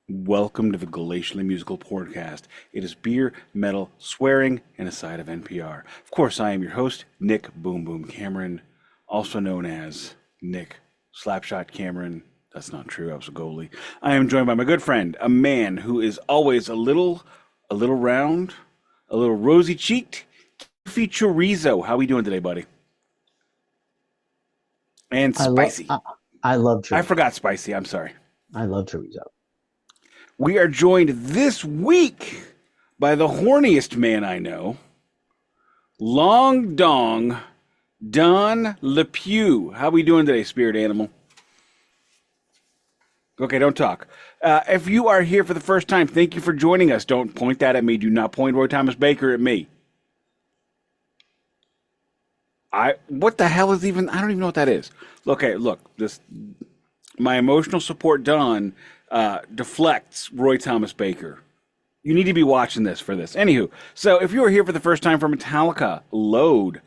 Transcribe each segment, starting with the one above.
Welcome to the Glacially Musical Podcast. It is beer, metal, swearing, and a side of NPR. Of course, I am your host, Nick Boom Boom Cameron, also known as Nick Slapshot Cameron. That's not true. I was a goalie. I am joined by my good friend, a man who is always a little round, a little rosy cheeked, Keefy Chorizo. How we doing today, buddy? And I love spicy. I love I chorizo. forgot spicy. I'm sorry. I love chorizo. We are joined this week by the horniest man I know, Long Dong Don LePew. How we doing today, spirit animal? Okay, don't talk. If you are here for the first time, thank you for joining us. Don't point that at me. Do not point Roy Thomas Baker at me. What the hell is even? I don't even know what that is. Okay, look, my emotional support Don deflects Roy Thomas Baker. You need to be watching this for this. Anywho, so if you are here for the first time for Metallica, load.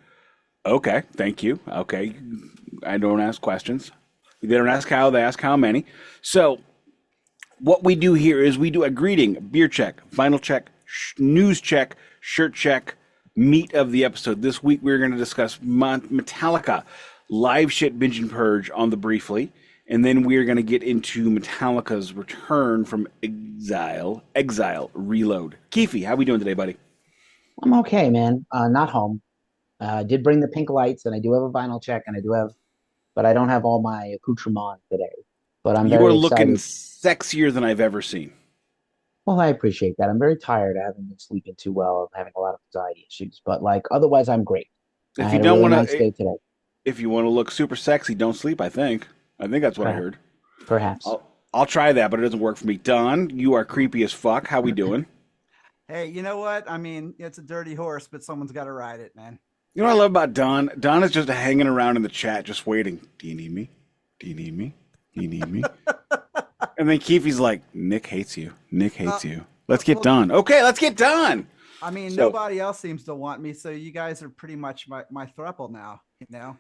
Okay, thank you. Okay, I don't ask questions. They don't ask how, they ask how many. So what we do here is we do a greeting, beer check, vinyl check, news check, shirt check, meat of the episode. This week we're going to discuss Metallica, live shit Binge and Purge on the Briefly. And then we're going to get into Metallica's return from exile, reload. Keefy, how we doing today, buddy? I'm okay, man. Not home. I did bring the pink lights, and I do have a vinyl check, and but I don't have all my accoutrements today. But I'm You are very looking excited. sexier than I've ever seen. Well, I appreciate that. I'm very tired. I haven't been sleeping too well. I'm having a lot of anxiety issues, but like otherwise, I'm great. I If you had a don't really want nice to, day today. if you want to look super sexy, don't sleep. I think that's what I Perhaps. heard. Perhaps. I'll try that, but it doesn't work for me. Don, you are creepy as fuck. How we doing? Hey, you know what? I mean, it's a dirty horse, but someone's got to ride it, man. You know what I love about Don? Don is just hanging around in the chat, just waiting. Do you need me? Do you need me? Do you need me? And then Keefy's like, Nick hates you. Nick hates you. Let's get Well, Don. Okay, let's get Don. I mean, So, nobody else seems to want me, so you guys are pretty much my throuple now, you know?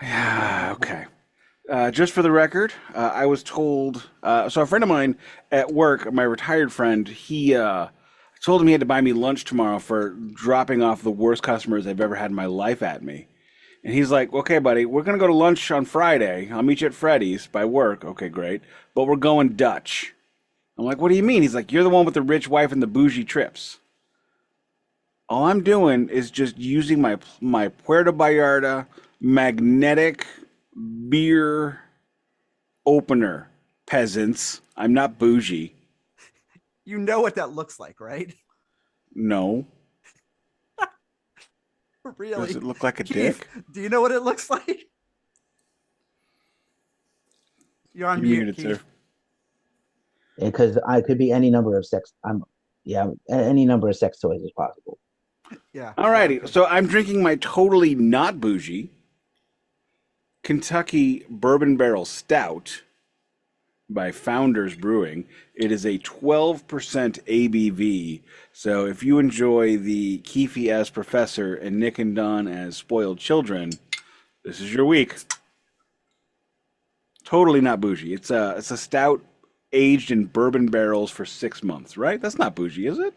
yeah, okay. Just for the record, I was told. So a friend of mine at work, my retired friend, he told him he had to buy me lunch tomorrow for dropping off the worst customers I've ever had in my life at me. And he's like, "Okay, buddy, we're gonna go to lunch on Friday. I'll meet you at Freddy's by work. Okay, great. But we're going Dutch." I'm like, "What do you mean?" He's like, "You're the one with the rich wife and the bougie trips. All I'm doing is just using my Puerto Vallarta magnetic beer opener, peasants. I'm not bougie. You know what that looks like, right? No. Does Really? it look like a Keith, dick? do you know what it looks like? You're on You're mute, muted, sir. Keith. Because I could be any number of sex. Yeah, any number of sex toys is possible. Yeah. Alrighty. So I'm drinking my totally not bougie Kentucky Bourbon Barrel Stout by Founders Brewing. It is a 12% ABV. So if you enjoy the Keefy as professor and Nick and Don as spoiled children, this is your week. Totally not bougie. It's a stout aged in bourbon barrels for 6 months, right? That's not bougie, is it?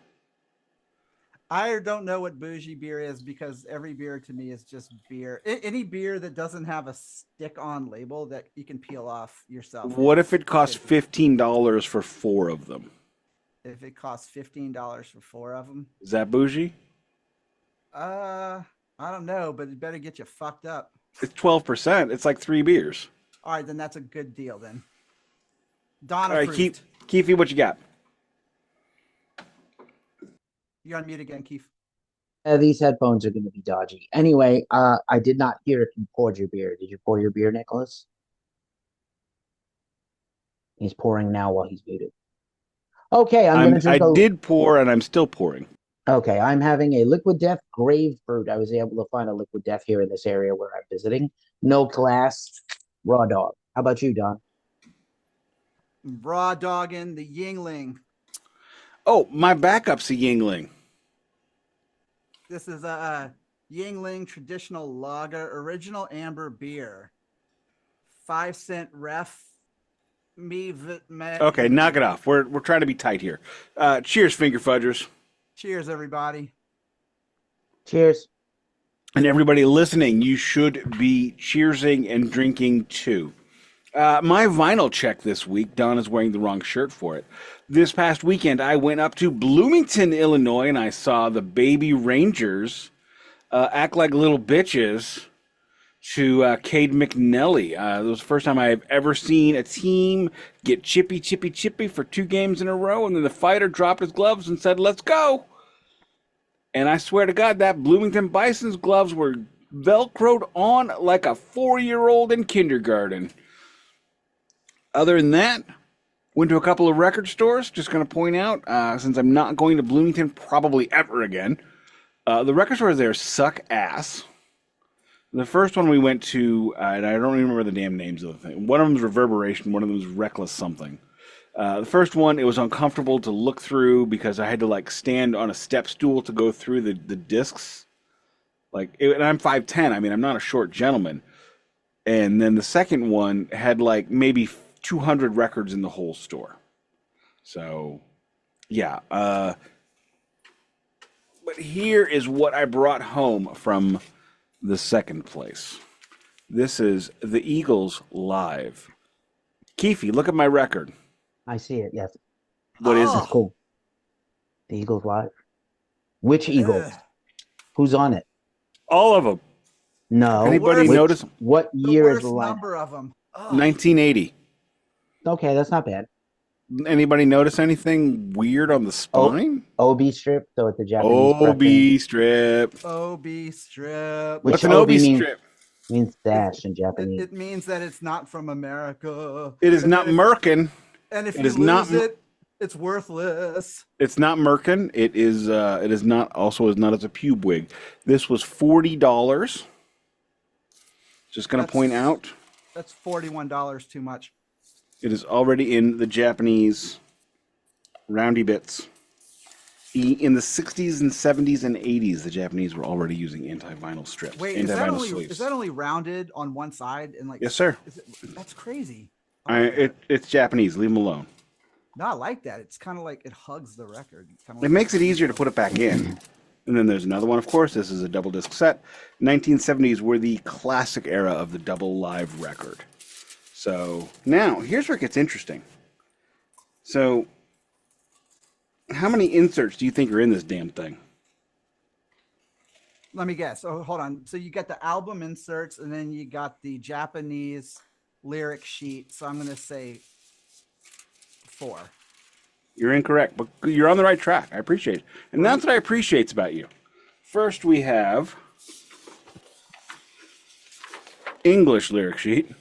I don't know what bougie beer is because every beer to me is just beer. Any beer that doesn't have a stick-on label that you can peel off yourself. What if it costs Should be. $15 for four of them? If it costs $15 for four of them, Is that bougie? I don't know, but it better get you fucked up. It's 12%. It's like three beers. All right, then that's a good deal. Then Don All right, approved. Keefy, what you got? You're on mute again, Keith. These headphones are going to be dodgy. Anyway, I did not hear if you poured your beer. Did you pour your beer, Nicholas? He's pouring now while he's muted. Okay, I'm going to I drink did pour and I'm still pouring. Okay, I'm having a Liquid Death Grapefruit. I was able to find a Liquid Death here in this area where I'm visiting. No class, raw dog. How about you, Don? Raw dogging the Yuengling. Oh, my backup's a Yuengling. This is a Yuengling traditional lager, original amber beer. 5-cent ref Okay, knock it off. We're trying to be tight here. Cheers, finger fudgers. Cheers, everybody. Cheers. And everybody listening, you should be cheersing and drinking too. My vinyl check this week, Don is wearing the wrong shirt for it. This past weekend, I went up to Bloomington, Illinois, and I saw the Baby Rangers act like little bitches to Cade McNelly. It was the first time I've ever seen a team get chippy for 2 games in a row, and then the fighter dropped his gloves and said, "Let's go." And I swear to God, that Bloomington Bison's gloves were Velcroed on like a 4-year-old in kindergarten. Other than that, went to a couple of record stores. Just going to point out, since I'm not going to Bloomington probably ever again, the record stores there suck ass. The first one we went to, and I don't even remember the damn names of the thing. One of them was Reverberation, one of them was Reckless something. The first one, it was uncomfortable to look through because I had to like stand on a step stool to go through the discs. And I'm 5'10". I mean, I'm not a short gentleman. And then the second one had like maybe 200 records in the whole store. So, yeah. But here is what I brought home from the second place. This is the Eagles live. Keefy, look at my record. I see it. Yes. What is That's it? cool. The Eagles live. Which Eagles? Ugh. Who's on it? All of them. No. Anybody worst- notice? What The year is worst the line? number of them. 1980. Okay, that's not bad. Anybody notice anything weird on the spine? OB strip, so it's a Japanese OB preference. strip. OB strip. Which What's an OB OB means- strip? Means dash in Japanese. It means that it's not from America. It is And not then if- Merkin. And if it you is lose not- it, it's worthless. It's not Merkin. It is. It is not. Also, is not as a pube wig. This was $40. Just going to That's- point out, That's $41 too much. it is already in the Japanese roundy bits. In the 60s and 70s and 80s, the Japanese were already using anti-vinyl strips, Wait, is that anti-vinyl only sleeves. is that only rounded on one side and like? Yes, sir. That's crazy. It's Japanese. Leave them alone. No, I like that. It's kind of like it hugs the record. It makes it easier to put it back in. And then there's another one, of course. This is a double disc set. 1970s were the classic era of the double live record. So now, here's where it gets interesting. So, how many inserts do you think are in this damn thing? Let me guess. Oh, hold on. So you got the album inserts, and then you got the Japanese lyric sheet. So I'm going to say 4. You're incorrect, but you're on the right track. I appreciate it. And that's what I appreciate about you. First, we have English lyric sheet,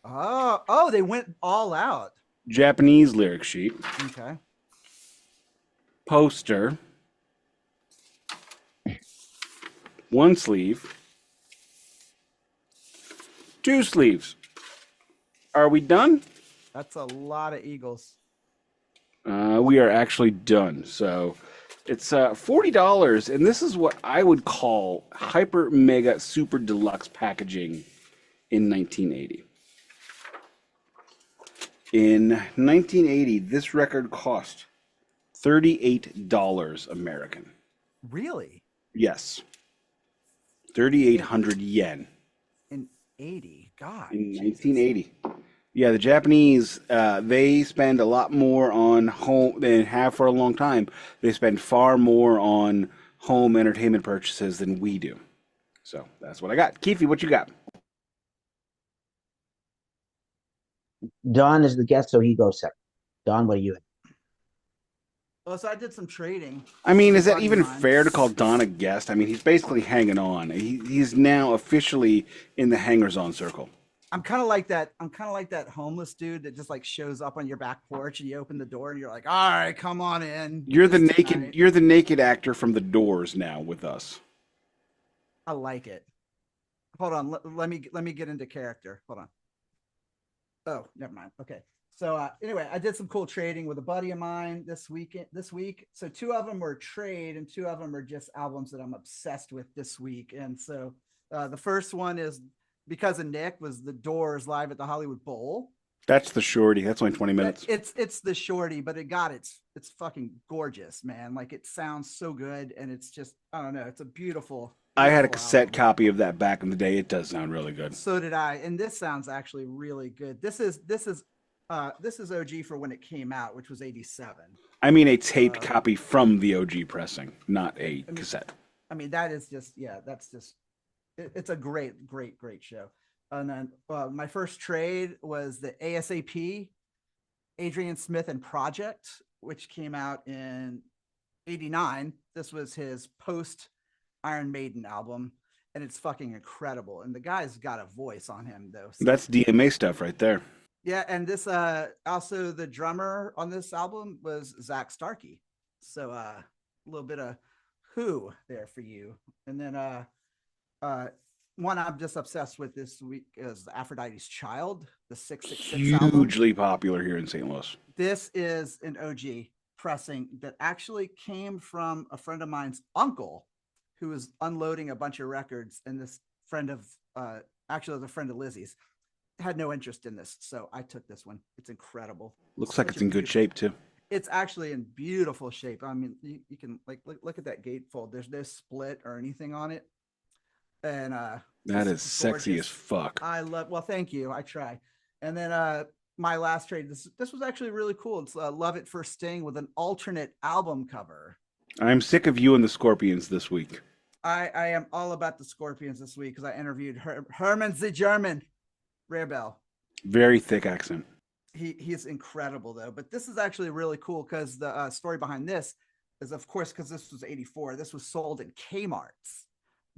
Oh, they went all out. Japanese lyric sheet, Okay. poster, one sleeve, 2 sleeves. Are we done? That's a lot of Eagles. We are actually done. So it's $40, and this is what I would call hyper mega super deluxe packaging in 1980. In 1980, this record cost $38 American. Really? Yes. 3,800 yen. In 80? God. In Jesus. 1980. Yeah, the Japanese, they spend a lot more on home than have for a long time. They spend far more on home entertainment purchases than we do. So that's what I got. Keefy, what you got? Don is the guest, so he goes second. Don, what are you in? Oh, so I did some trading. I mean, is that Buddy even mine. fair to call Don a guest? I mean, he's basically hanging on. He's now officially in the hangers-on circle. I'm kind of like that. I'm kind of like that homeless dude that just like shows up on your back porch and you open the door and you're like, all right, come on in. You're the Just naked. tonight." You're the naked actor from The Doors now with us. I like it. Hold on. Let me get into character. Hold on. Oh, never mind. Okay. So anyway, I did some cool trading with a buddy of mine this week. So 2 of them were trade and 2 of them are just albums that I'm obsessed with this week. And so the first one is because of Nik was The Doors live at the Hollywood Bowl. That's the shorty. That's only 20 minutes. It's the shorty, but it's fucking gorgeous, man. Like it sounds so good, and it's just I don't know. It's a beautiful. I had a Beautiful cassette album. copy of that back in the day. It does sound really good. So did I, and this sounds actually really good. This is OG for when it came out, which was '87. I mean a taped copy from the OG pressing, not a cassette. I mean that is just it's a great show. And then my first trade was the ASAP, Adrian Smith and Project, which came out in '89. This was his post Iron Maiden album, and it's fucking incredible. And the guy's got a voice on him though. So. That's DMA stuff right there. Yeah, and this also the drummer on this album was Zach Starkey. So a little bit of Who there for you. And then one I'm just obsessed with this week is Aphrodite's Child, the 666 album. Hugely popular here in St. Louis. This is an OG pressing that actually came from a friend of mine's uncle who was unloading a bunch of records, and this friend of actually was a friend of Lizzie's, had no interest in this, so I took this one. It's incredible. Looks like it's in good shape too. It's actually in beautiful shape. I mean, you can like look at that gatefold. There's no split or anything on it, and that is sexy as fuck. I love. Well, thank you. I try. And then my last trade. This was actually really cool. It's Love It First Sting with an alternate album cover. I'm sick of you and the Scorpions this week. I am all about the Scorpions this week because I interviewed Herman the German. Rare Bell. Very thick accent. He's incredible though. But this is actually really cool because the story behind this is, of course, because this was '84. This was sold in Kmart's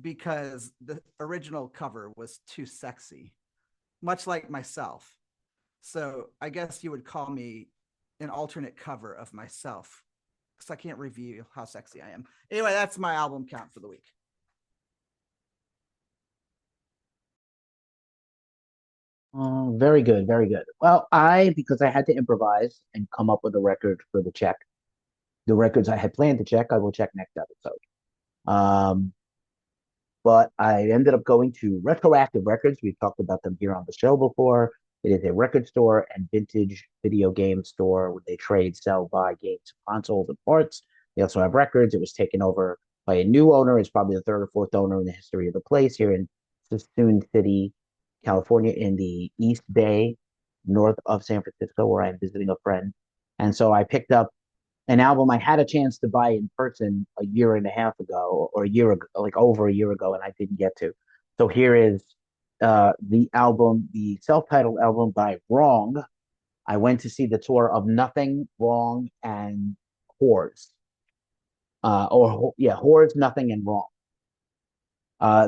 because the original cover was too sexy, much like myself. So I guess you would call me an alternate cover of myself because I can't review how sexy I am. Anyway, that's my album count for the week. Very good, very good. Well, because I had to improvise and come up with a record for the check. The records I had planned to check, I will check next episode. But I ended up going to Retroactive Records. We've talked about them here on the show before. It is a record store and vintage video game store where they trade, sell, buy games, consoles, and parts. They also have records. It was taken over by a new owner. It's probably the third or fourth owner in the history of the place here in Sassoon City, California, in the East Bay, north of San Francisco, where I'm visiting a friend. And so I picked up an album I had a chance to buy in person a year and a half ago, or a year ago, like over a year ago, and I didn't get to. So here is the album, the self-titled album by Wrong. I went to see the tour of Nothing, Wrong, and Whores. Whores, Nothing, and Wrong.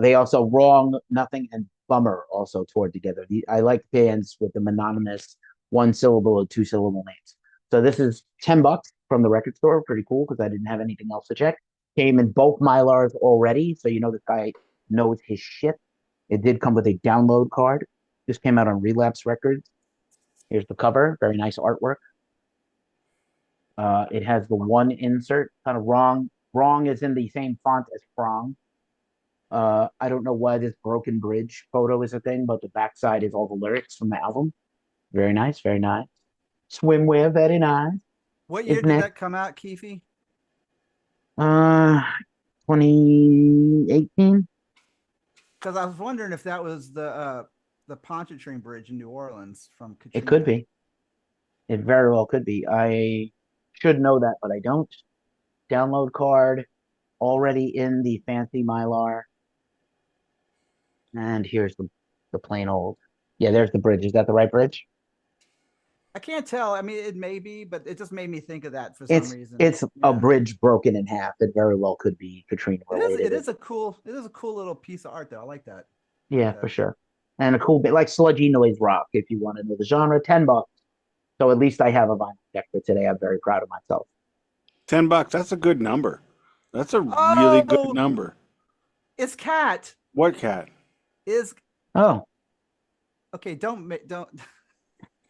They also Wrong, Nothing, and Bummer also toured together. I like bands with the mononymous one syllable or two syllable names. So this is $10 from the record store. Pretty cool because I didn't have anything else to check. Came in both Mylars already, so you know this guy knows his shit. It did come with a download card. This came out on Relapse Records. Here's the cover. Very nice artwork. It has the one insert, kind of wrong. Wrong is in the same font as Prong. I don't know why this broken bridge photo is a thing, but the backside is all the lyrics from the album. Very nice, very nice. Swimwear, very nice. What year did that come out, Keefy? 2018. Because I was wondering if that was the Pontchartrain Bridge in New Orleans from Katrina. It could be. It very well could be. I should know that, but I don't. Download card already in the fancy Mylar. And here's the plain old. Yeah, there's the bridge. Is that the right bridge? I can't tell. I mean, it may be, but it just made me think of that for some reason. It's a bridge broken in half. It very well could be Katrina related. It is a cool little piece of art, though. I like that. Yeah, for sure. And a cool bit like sludgy noise rock, if you want to know the genre. $10. So at least I have a vinyl deck for today. I'm very proud of myself. $10. That's a good number. That's a really good number. It's Cat. What cat? Okay, don't.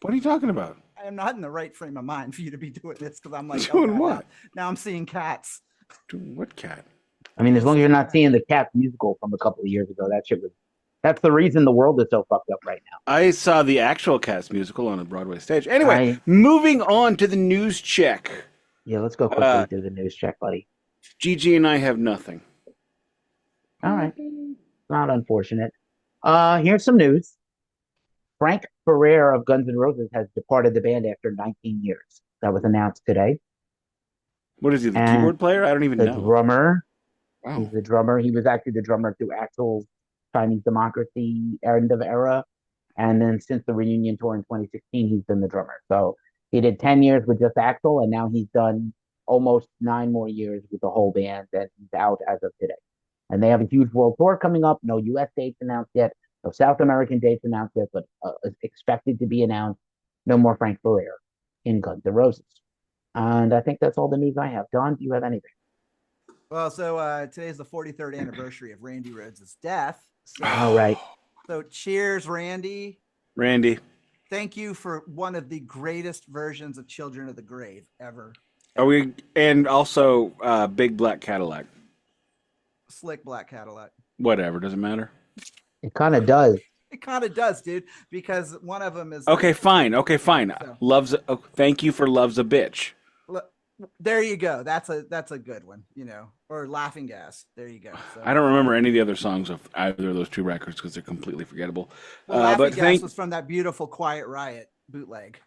What are you talking about? I am not in the right frame of mind for you to be doing this because I'm like, doing what? Now I'm seeing cats. Doing what cat? I mean, as long as you're not seeing the Cat musical from a couple of years ago, that shit was That's the reason the world is so fucked up right now. I saw the actual Cats musical on a Broadway stage. Anyway, I moving on to the news check. Yeah, let's go quickly through the news check, buddy. Gigi and I have nothing. All right. Not unfortunate. Here's some news. Frank Ferrer of Guns N' Roses has departed the band after 19 years. That was announced today. What is he, the And keyboard player? I don't even The know. drummer. Wow. He's the drummer. He was actually the drummer through Axl's Chinese Democracy end of era. And then since the reunion tour in 2016, he's been the drummer. So he did 10 years with just Axl, and now he's done almost 9 more years with the whole band, and he's out as of today. And they have a huge world tour coming up. No U.S. dates announced yet. No South American dates announced yet, but expected to be announced. No more Frank Ferrer in Guns N' Roses. And I think that's all the news I have. Don, do you have anything? Well, so today's the 43rd anniversary of Randy Rhoads' death. So, All right. So cheers, Randy. Randy. Thank you for one of the greatest versions of Children of the Grave ever. And also Big Black Cadillac. Slick Black Cadillac. Whatever, doesn't matter. It kind of does. It kind of does, dude, because one of them is Okay, fine. So. Thank you for Love's a Bitch. There you go. That's a good one, or Laughing Gas. There you go. So. I don't remember any of the other songs of either of those two records because they're completely forgettable. Well, Laughing Gas was from that beautiful Quiet Riot bootleg.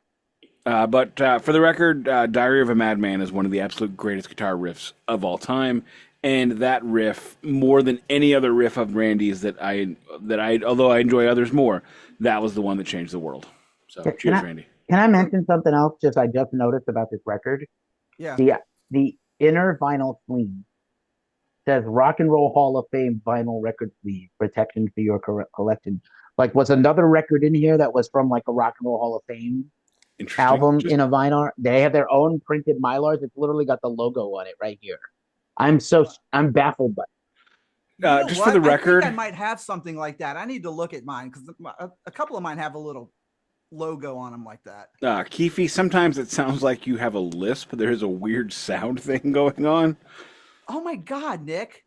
But for the record, Diary of a Madman is one of the absolute greatest guitar riffs of all time. And that riff, more than any other riff of Randy's that I, although I enjoy others more, that was the one that changed the world. So cheers, Randy. Can I mention something else? I just noticed about this record. Yeah. The inner vinyl sleeve says Rock and Roll Hall of Fame vinyl record sleeve, protection for your collection. Like, was another record in here that was from like a Rock and Roll Hall of Fame album in a vinyl? They have their own printed mylars. It's literally got the logo on it right here. I'm baffled by it. Just for the record, I might have something like that. I need to look at mine because a couple of mine have a little logo on them like that. Keefy, sometimes it sounds like you have a lisp. There's a weird sound thing going on. Oh my God, Nick.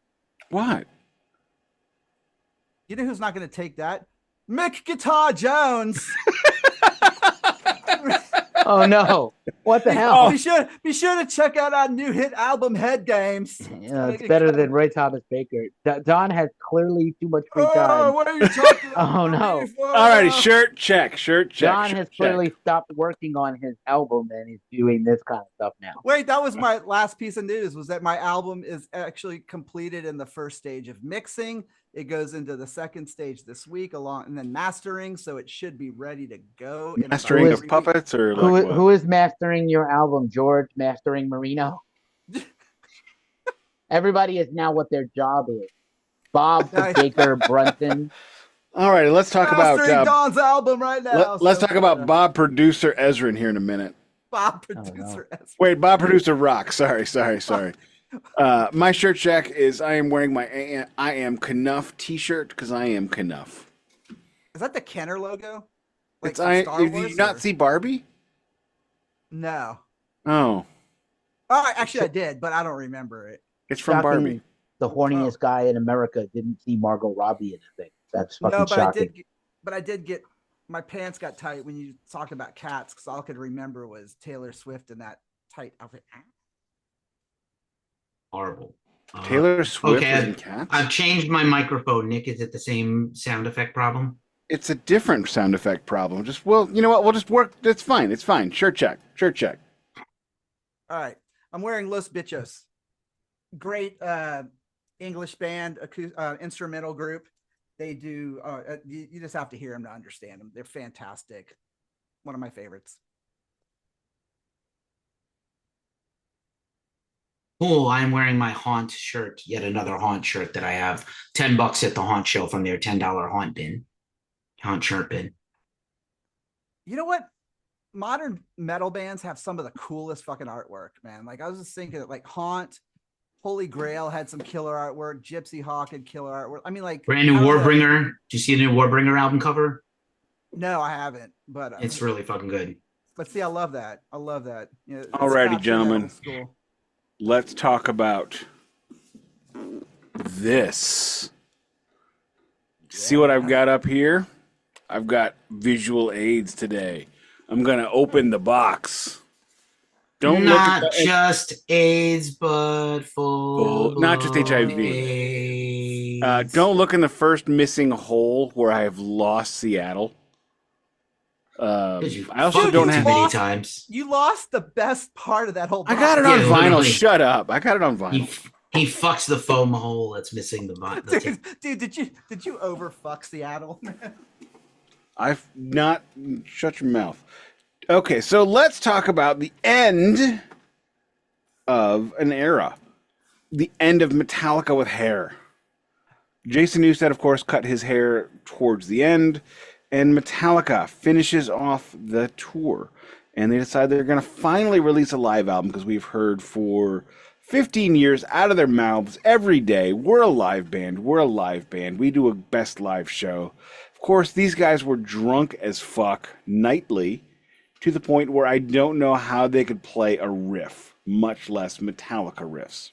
What? You know who's not going to take that? Mick Guitar Jones. Oh no. What the hell? Be sure to check out our new hit album, Head Games. It's better than Roy Thomas Baker. Don has clearly too much free time. Oh, what are you talking about? Oh no. All righty, shirt check. Don has clearly stopped working on his album and he's doing this kind of stuff now. Wait, that was my last piece of news, was that my album is actually completed in the first stage of mixing. It goes into the second stage this week and then mastering, so it should be ready to go. Mastering of puppets or who is mastering your album? George mastering Marino? Everybody is now what their job is. Bob Baker Brunson. All right, let's talk about Don's album right now. Let's talk about Bob Producer Ezra in here in a minute. Bob Producer Ezra. Wait, Bob Producer Rock. Sorry. My shirt check is I am wearing my I am Kenough t-shirt because I am Kenough. Is that the Kenner logo? Like did you not see Barbie? No. Oh. Actually, I did, but I don't remember it. It's from Barbie. The horniest guy in America didn't see Margot Robbie in the thing. That's fucking shocking. I did get my pants got tight when you talked about cats because all I could remember was Taylor Swift in that tight outfit. Horrible. Taylor Swift okay, and cats? I've changed my microphone. Nick, is it the same sound effect problem? It's a different sound effect problem. You know what? We'll just work. It's fine. Shirt check. All right. I'm wearing Los Bitchos. Great English band, instrumental group. They do, you just have to hear them to understand them. They're fantastic. One of my favorites. Cool. I'm wearing my Haunt shirt, yet another Haunt shirt that I have $10 at the Haunt show from their $10 Haunt shirt bin. You know what? Modern metal bands have some of the coolest fucking artwork, man. Like I was just thinking that like Haunt, Holy Grail had some killer artwork. Gypsy Hawk had killer artwork. I mean, like brand new Warbringer. Do you see the new Warbringer album cover? No, I haven't, but it's really fucking good. But see, I love that. You know, alrighty, gentlemen. Let's talk about this. See what I've got up here? I've got visual aids today. I'm gonna open the box. Don't Not look at just AIDS, but full not just HIV. AIDS. Don't look in the first missing hole where I have lost Seattle. Because you I also fucked don't it too have. many times. You lost the best part of that whole. I got it box. on Yeah, vinyl. literally. Shut up! I got it on He vinyl. he fucks the foam hole that's missing the tip. Dude, did you overfuck Seattle? I've not. Shut your mouth. Okay, so let's talk about the end of an era. The end of Metallica with hair. Jason Newsted, of course, cut his hair towards the end, and Metallica finishes off the tour. And they decide they're going to finally release a live album because we've heard for 15 years out of their mouths every day, we're a live band, we're a live band, we do a best live show. Of course, these guys were drunk as fuck nightly to the point where I don't know how they could play a riff, much less Metallica riffs.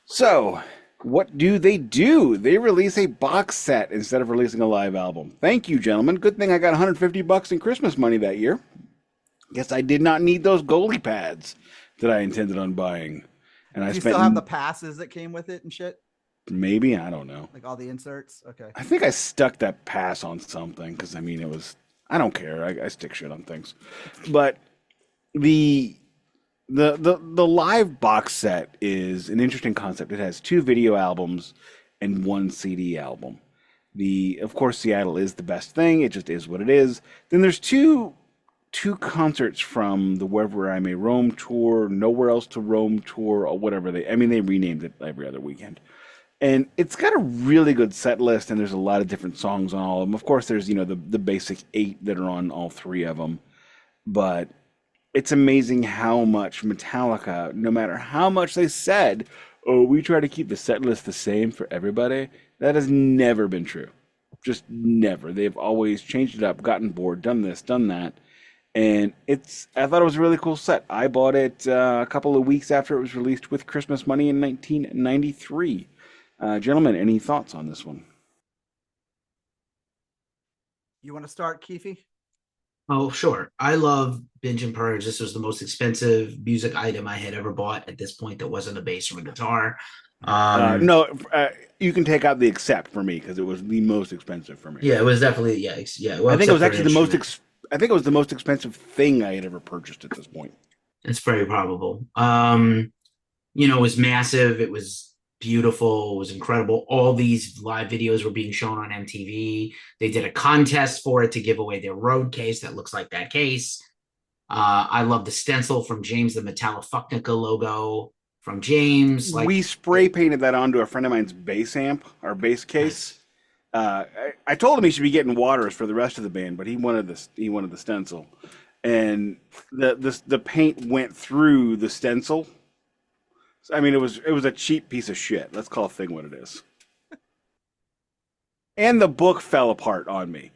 So, what do? They release a box set instead of releasing a live album. Thank you, gentlemen. Good thing I got $150 in Christmas money that year. Guess I did not need those goalie pads that I intended on buying. And I You spent still have the passes that came with it and shit, maybe, I don't know. like all the inserts. Okay. I think I stuck that pass on something because I mean it was. I don't care. I stick shit on things, but the live box set is an interesting concept. It has 2 video albums and 1 CD album. Of course, Seattle is the best thing. It just is what it is. Then there's two concerts from the Wherever I May Roam tour, Nowhere Else to Roam tour, or whatever they renamed it every other weekend. And it's got a really good set list, and there's a lot of different songs on all of them. Of course, there's, the basic 8 that are on all 3 of them. But it's amazing how much Metallica, no matter how much they said, oh, we try to keep the set list the same for everybody, that has never been true. Just never. They've always changed it up, gotten bored, done this, done that. And I thought it was a really cool set. I bought it a couple of weeks after it was released with Christmas money in 1993. Gentlemen, any thoughts on this one? You want to start, Keefy? Oh, sure. I love Binge and Purge. This was the most expensive music item I had ever bought at this point that wasn't a bass or a guitar. No, you can take out the except for me because it was the most expensive for me. Yeah, it was definitely, yeah. Well, I think it was actually the most. instrument. I think it was the most expensive thing I had ever purchased at this point. It's very probable. It was massive. It was beautiful. It was incredible. All these live videos were being shown on MTV. They did a contest for it to give away their road case that looks like that case. I love the stencil from James, the Metallica logo from James. We spray painted that onto a friend of mine's bass amp, our bass case. I told him he should be getting waters for the rest of the band, but he wanted the stencil, and the paint went through the stencil. I mean, it was a cheap piece of shit. Let's call a thing what it is. And the book fell apart on me.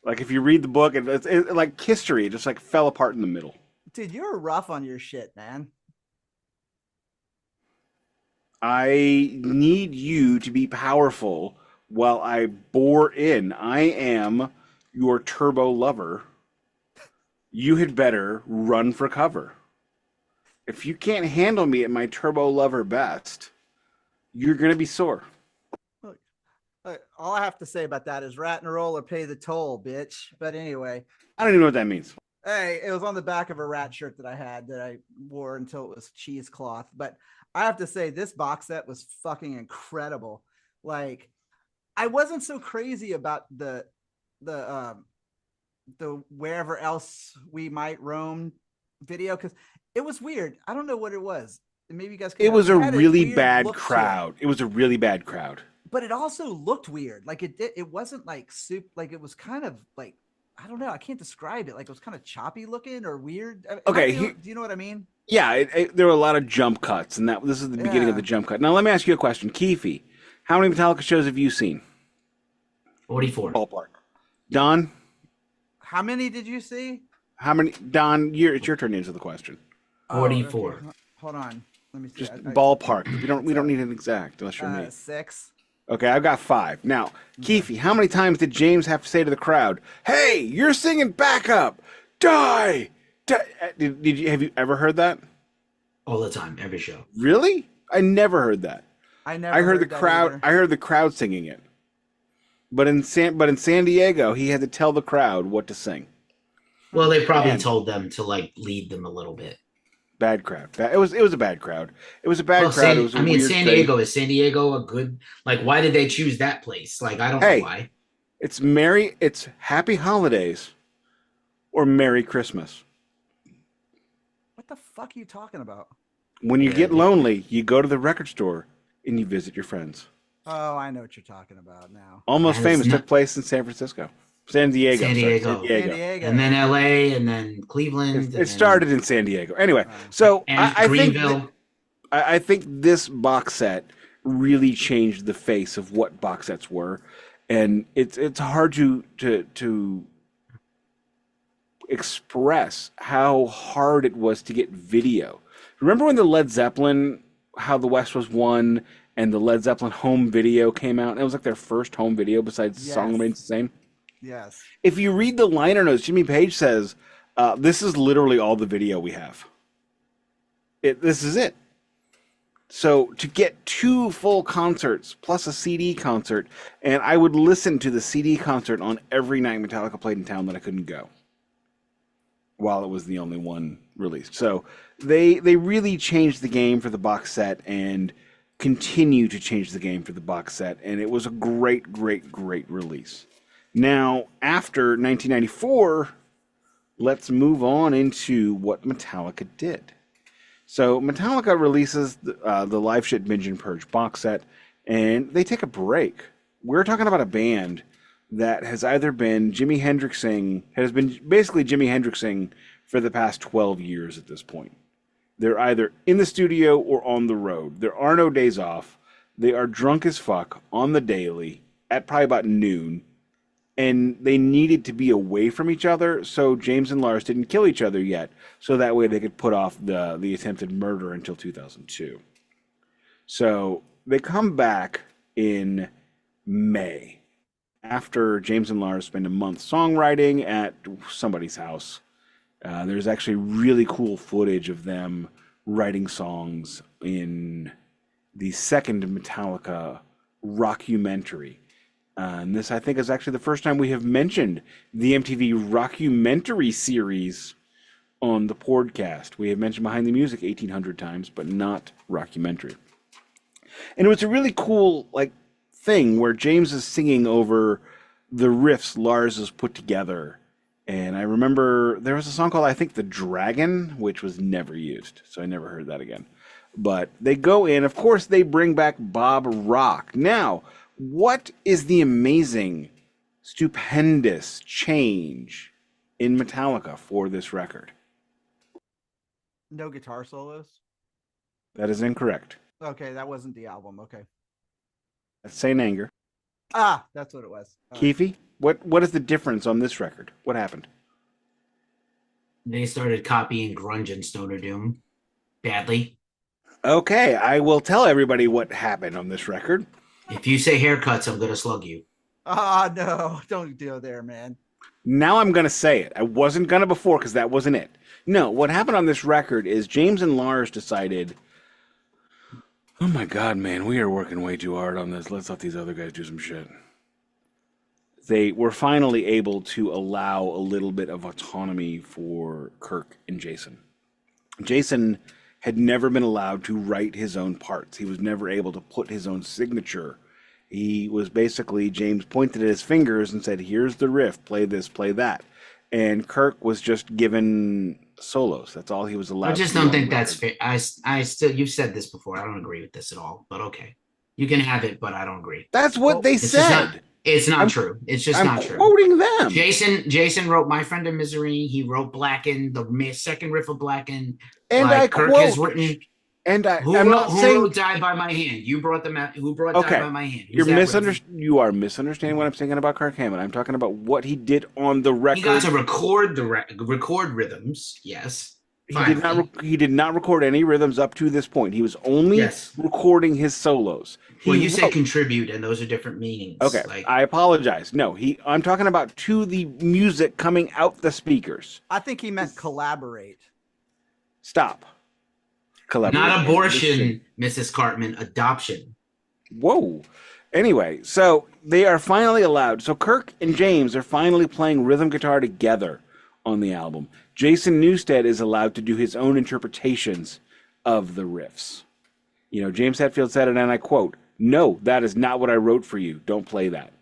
Like if you read the book, it's like history. It just like fell apart in the middle. Dude, you're rough on your shit, man. I need you to be powerful while I bore in. I am your turbo lover. You had better run for cover. If you can't handle me at my turbo lover best, you're going to be sore. Look, all I have to say about that is rat and roll or pay the toll, bitch. But anyway, I don't even know what that means. hey, it was on the back of a rat shirt that I had that I wore until it was cheesecloth. But I have to say, this box set was fucking incredible. Like, I wasn't so crazy about the Wherever Else We Might Roam video because it was weird. I don't know what it was. Maybe you guys. It was a really bad look to it. crowd. It was a really bad crowd. But it also looked weird. Like it wasn't like soup. Like it was kind of like, I don't know. I can't describe it. Like it was kind of choppy looking or weird. Okay, do you know what I mean? Yeah, there were a lot of jump cuts, and this is the beginning of the jump cut. Now let me ask you a question, Keefy. How many Metallica shows have you seen? 44. Ballpark. Don? How many did you see? How many? Don, it's your turn to answer the question. 44. Okay. Hold on. Let me see. Just ballpark. We don't need an exact unless you're me. 6. Okay, I've got 5. Now, Keefy, how many times did James have to say to the crowd, "Hey, you're singing backup. Die." Have you ever heard that? All the time, every show. Really? I never heard that. I never I heard the that crowd. either. I heard the crowd singing it. But in San Diego, he had to tell the crowd what to sing. Well, they probably Man. told them to like lead them a little bit. Bad crowd. It was a bad crowd. It was a bad Well, crowd. It was a weird San thing. Diego, is San Diego a good, like, why did they choose that place? Like, I don't Hey. know why. It's Happy Holidays or Merry Christmas. What the fuck are you talking about? When you Yeah, get they- lonely, you go to the record store and you visit your friends. Oh, I know what you're talking about now. Almost That is Famous not- took place in San Francisco. San Diego. San sorry, Diego. San Diego. San Diego. And then LA, and then Cleveland. It started in San Diego. Anyway, Oh. so and I think Greenville. I think this box set really changed the face of what box sets were, and it's hard to express how hard it was to get video. Remember when the Led Zeppelin, How the West Was Won, and the Led Zeppelin home video came out, and it was like their first home video besides Yes. Song Remains the Same? Yes. If you read the liner notes, Jimmy Page says, this is literally all the video we have. This is it. So to get 2 full concerts plus a CD concert, and I would listen to the CD concert on every night Metallica played in town that I couldn't go, while it was the only one released. So they really changed the game for the box set and continue to change the game for the box set, and it was a great release. Now, after 1994, let's move on into what Metallica did. So Metallica releases the Live Shit Binge and Purge box set, and they take a break. We're talking about a band that has either been Jimi Hendrixing for the past 12 years at this point. They're either in the studio or on the road. There are no days off. They are drunk as fuck on the daily at probably about noon. And they needed to be away from each other, so James and Lars didn't kill each other yet, so that way they could put off the attempted murder until 2002. So they come back in May, after James and Lars spend a month songwriting at somebody's house. There's actually really cool footage of them writing songs in the second Metallica rockumentary. And this, I think, is actually the first time we have mentioned the MTV rockumentary series on the podcast. We have mentioned Behind the Music 1,800 times, but not rockumentary. And it was a really cool thing where James is singing over the riffs Lars has put together. And I remember there was a song called, I think, The Dragon, which was never used, so I never heard that again. But they go in, of course, they bring back Bob Rock. Now, what is the amazing, stupendous change in Metallica for this record? No guitar solos? That is incorrect. Okay, that wasn't the album. Okay. That's Saint Anger. Ah, that's what it was. Keefy, what is the difference on this record? What happened? They started copying grunge and stoner doom badly. Okay, I will tell everybody what happened on this record. If you say haircuts, I'm gonna slug you. Ah, no, don't go there, man. Now I'm going to say it. I wasn't going to before because that wasn't it. No, what happened on this record is James and Lars decided, oh my God, man, we are working way too hard on this. Let's let these other guys do some shit. They were finally able to allow a little bit of autonomy for Kirk and Jason. Jason had never been allowed to write his own parts. He was never able to put his own signature. He was basically, James pointed at his fingers and said, here's the riff, play this, play that. And Kirk was just given solos. That's all he was allowed I just to do don't on think the that's record. fair. I still, you've said this before. I don't agree with this at all, but okay. You can have it, but I don't agree. That's what they It's just said. it's not I'm- true. It's just I'm not true. quoting them. Jason wrote My Friend in Misery. He wrote Blackened, the second riff of Blackened. And like, I Kirk quote, has written. and Who I'm wrote, not who saying wrote Die by My Hand? You brought them out. Who brought Okay. Die by My Hand? Who's that riff? You are misunderstanding what I'm saying about Kirk Hammett. I'm talking about what he did on the record. He got to record record rhythms. Yes. He did not record any rhythms up to this point. He was only Yes. recording his solos. Well, you say contribute, and those are different meanings. Okay, I apologize. No, I'm talking about to the music coming out the speakers. I think he meant collaborate. Stop. Collaborate. Not abortion, Mrs. Cartman. Adoption. Whoa. Anyway, so they are finally allowed. So Kirk and James are finally playing rhythm guitar together on the album. Jason Newsted is allowed to do his own interpretations of the riffs. You know, James Hetfield said it, and I quote, "No, that is not what I wrote for you. Don't play that."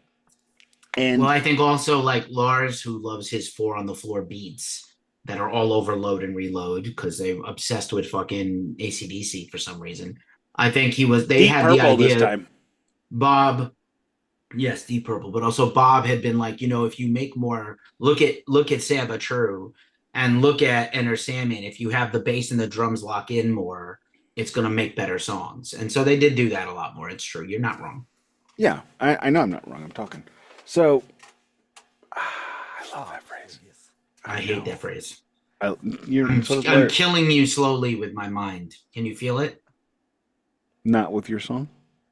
And well, I think also like Lars, who loves his 4 on the floor beats that are all over Load and Reload because they're obsessed with fucking AC/DC for some reason. I think they Deep had Purple the idea. This time. Bob, yes, Deep Purple, but also Bob had been like, if you make more, look at Saba True and look at Enter Sandman. If you have the bass and the drums lock in more, it's going to make better songs. And so they did do that a lot more. It's true. You're not wrong. Yeah, I know I'm not wrong. I'm talking. So, I love that phrase. I hate that phrase. I'm killing you slowly with my mind. Can you feel it? Not with your song?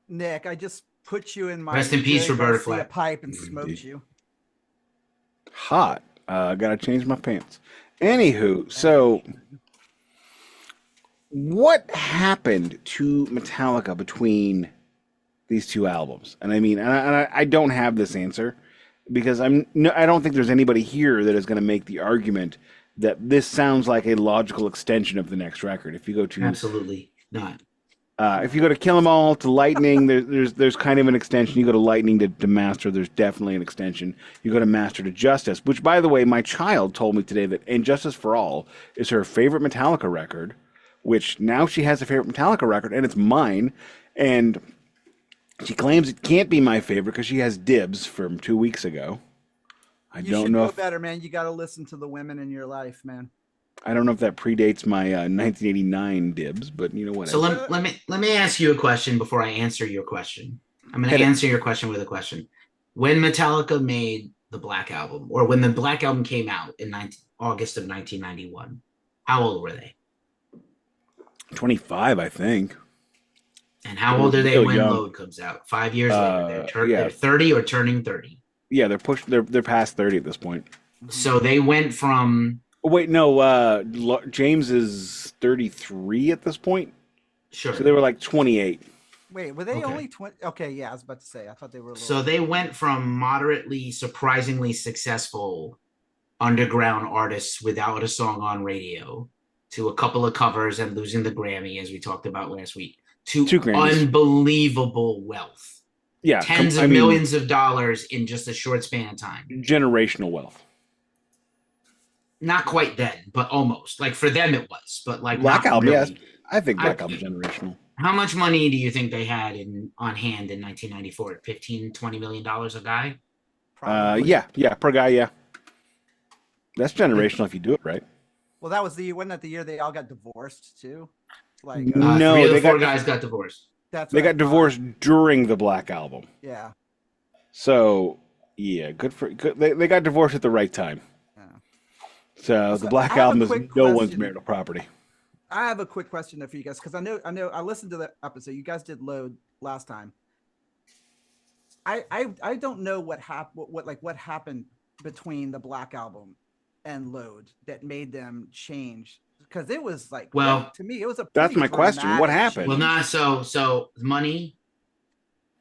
Nick, I just put you in my Rest in peace, Roberta Garcia Flack. pipe and smoked you. Hot. Gotta change my pants. Anywho, so what happened to Metallica between these two albums? And I mean, I don't have this answer because I don't think there's anybody here that is going to make the argument that this sounds like a logical extension of the next record. If you go to absolutely not. If you go to Kill 'Em All to Lightning, there's kind of an extension. You go to Lightning to Master, there's definitely an extension. You go to Master to Justice, which, by the way, my child told me today that And Justice for All is her favorite Metallica record, which now she has a favorite Metallica record, and it's mine. And she claims it can't be my favorite because she has dibs from 2 weeks ago. You don't know better, man. You got to listen to the women in your life, man. I don't know if that predates my 1989 dibs, but you know what? So let me ask you a question before I answer your question. I'm going to answer your question with a question. When Metallica made the Black Album, or when the Black Album came out in August of 1991, how old were they? 25, I think. And how old are they when Load comes out? 5 years later, they're 30 or turning 30. Yeah, they're past 30 at this point. So they went from. Oh, wait, no. James is 33 at this point. Sure. So they were like 28. Wait, were they only 20? Okay, yeah, I was about to say. I thought they were. So they went from moderately, surprisingly successful underground artists without a song on radio to a couple of covers and losing the Grammy, as we talked about last week, to unbelievable wealth. Yeah. Tens of millions of dollars in just a short span of time. Generational wealth. Not quite then, but almost. Like for them it was, but like Black Album, really. yes. I think Black Album generational. How much money do you think they had on hand in 1994? $15-20 million a guy? Yeah, per guy, yeah. That's generational if you do it right. Well, wasn't that the year they all got divorced too? Like no, 3 of the 4 guys got divorced. They got divorced during the Black Album. Yeah. So yeah, good. They got divorced at the right time. So the Black Album is no one's marital property. I have a quick question for you guys because I know I listened to the episode. You guys did Load last time. I don't know what happened between the Black Album and Load that made them change, because it was like, well, to me it was a that's my question. What happened? Well, not so money.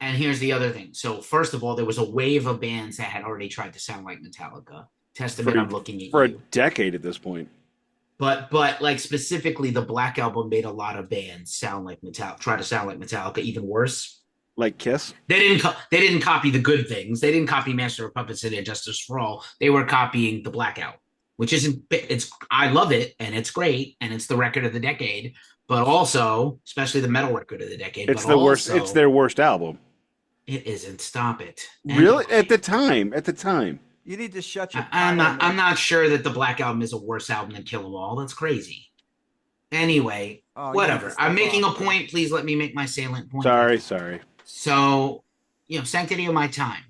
And here's the other thing. So first of all, there was a wave of bands that had already tried to sound like Metallica. Testament, I'm looking at for you. A decade at this point. But like specifically, the Black Album made a lot of bands sound like Metallica, try to sound like Metallica, even worse. Like Kiss. They didn't copy the good things. They didn't copy Master of Puppets and Justice for All. They were copying the Black Album, which isn't. I love it and it's great and it's the record of the decade. But also, especially the metal record of the decade. It's the worst. It's their worst album. It isn't. Stop it. Really? At the time. You need to shut your. I'm not sure that the Black Album is a worse album than Kill 'Em All. That's crazy. Anyway, whatever. I'm making a point. Please let me make my salient point. Sorry. So, Sanctity of My Time.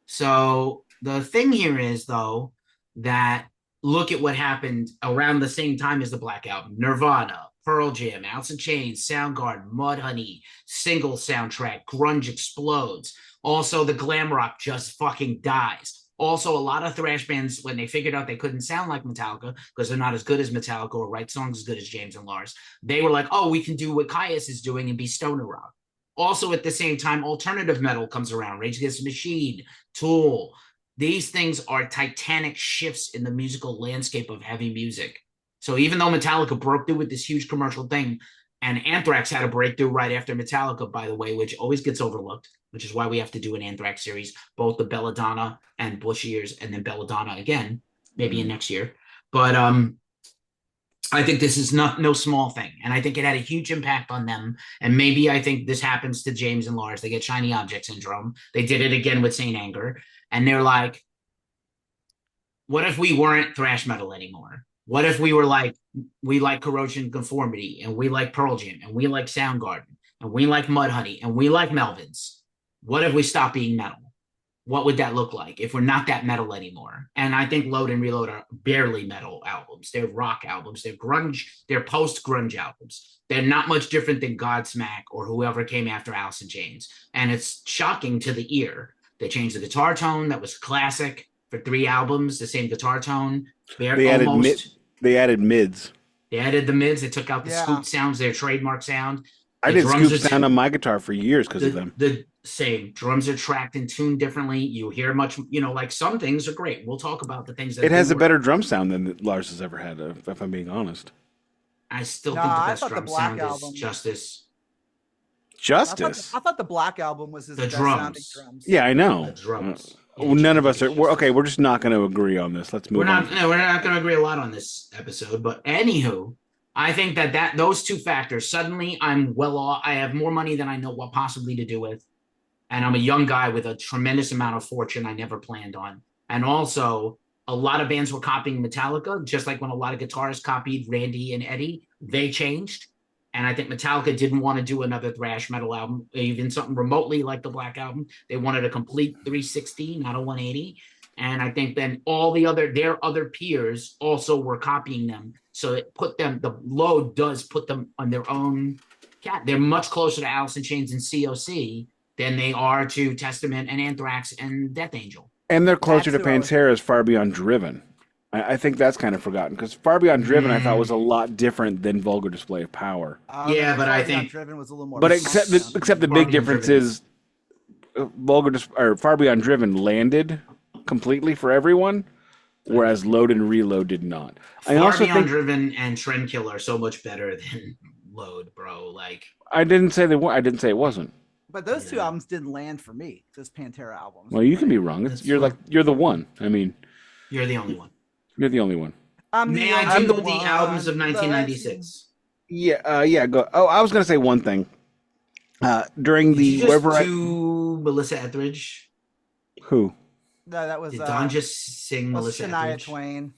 So the thing here is, though, that look at what happened around the same time as the Black Album. Nirvana, Pearl Jam, Alice in Chains, Soundgarden, Mudhoney, single soundtrack, grunge explodes. Also, the glam rock just fucking dies. Also, a lot of thrash bands, when they figured out they couldn't sound like Metallica because they're not as good as Metallica or write songs as good as James and Lars, they were like, oh, we can do what Caius is doing and be stoner rock. Also, at the same time, alternative metal comes around. Rage Against the Machine, Tool. These things are titanic shifts in the musical landscape of heavy music. So even though Metallica broke through with this huge commercial thing, and Anthrax had a breakthrough right after Metallica, by the way, which always gets overlooked, which is why we have to do an Anthrax series, both the Belladonna and Bush years, and then Belladonna again, maybe in next year. But I think this is no small thing. And I think it had a huge impact on them. And maybe I think this happens to James and Lars. They get shiny object syndrome. They did it again with Saint Anger. And they're like, what if we weren't thrash metal anymore? What if we were like, we like Corrosion Conformity, and we like Pearl Jam, and we like Soundgarden, and we like Mudhoney, and we like Melvins? What if we stopped being metal? What would that look like if we're not that metal anymore? And I think Load and Reload are barely metal albums. They're rock albums. They're grunge. They're post-grunge albums. They're not much different than Godsmack or whoever came after Alice in Chains. And it's shocking to the ear. They changed the guitar tone. That was classic for 3 albums, the same guitar tone. They added mids. They added the mids. They took out the scoop sounds, their trademark sound. I did scoop sound on my guitar for years because of them. The same. Drums are tracked and tuned differently. You hear much, like some things are great. We'll talk about the things that it has a better drum sound than Lars has ever had, if I'm being honest. I still think the best drum sound is Justice. I thought the Black Album was his best sounding drums. Yeah, I know. The drums. None of us are. We're just not going to agree on this. Let's move on. No, we're not going to agree a lot on this episode. But anywho, I think that those two factors. Suddenly, I'm well off. I have more money than I know what possibly to do with, and I'm a young guy with a tremendous amount of fortune I never planned on. And also, a lot of bands were copying Metallica, just like when a lot of guitarists copied Randy and Eddie. They changed. And I think Metallica didn't want to do another thrash metal album, even something remotely like the Black Album. They wanted a complete 360, not a 180. And I think then their other peers also were copying them. So it put them, the Load does put them on their own cat. They're much closer to Alice in Chains and COC than they are to Testament and Anthrax and Death Angel. And they're closer to Pantera's Far Beyond Driven. I think that's kind of forgotten because Far Beyond Driven I thought was a lot different than Vulgar Display of Power. But I think Driven was a little more. But except the big difference is Far Beyond Driven landed completely for everyone, whereas Load and Reload did not. Far Beyond Driven and Trendkill are so much better than Load, bro. Like I didn't say they were. I didn't say it wasn't. But those two albums didn't land for me. Those Pantera albums. Well, you can be wrong. You're the one. I mean, you're the only one. You're the only one. May I do the albums of 1996? Yeah. Go. Oh, I was going to say one thing. During the Melissa Etheridge. Who? No, that was. Did Don just sing Melissa Shania Etheridge? Twain.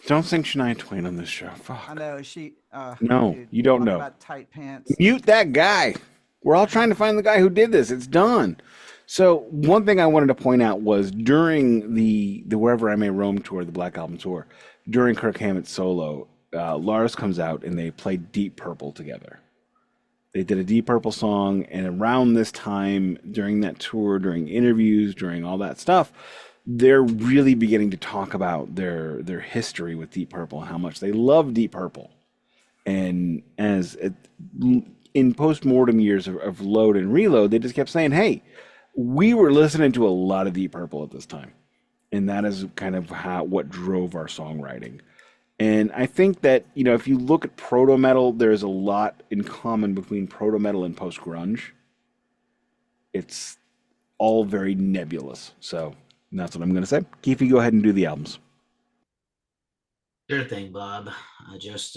Don't sing Shania Twain on this show. Fuck. I know she. No, dude, you don't know. About tight pants. Mute that guy. We're all trying to find the guy who did this. It's done. So one thing I wanted to point out was during the Wherever I May Roam tour, the Black Album tour, during Kirk Hammett's solo, Lars comes out and they play Deep Purple together. They did a Deep Purple song, and around this time, during that tour, during interviews, during all that stuff, they're really beginning to talk about their history with Deep Purple and how much they love Deep Purple. And in post-mortem years of Load and Reload, they just kept saying, hey, we were listening to a lot of Deep Purple at this time. And that is kind of what drove our songwriting. And I think that, if you look at proto-metal, there's a lot in common between proto-metal and post-grunge. It's all very nebulous. So that's what I'm going to say. Keefy, go ahead and do the albums. Sure thing, Bob. I just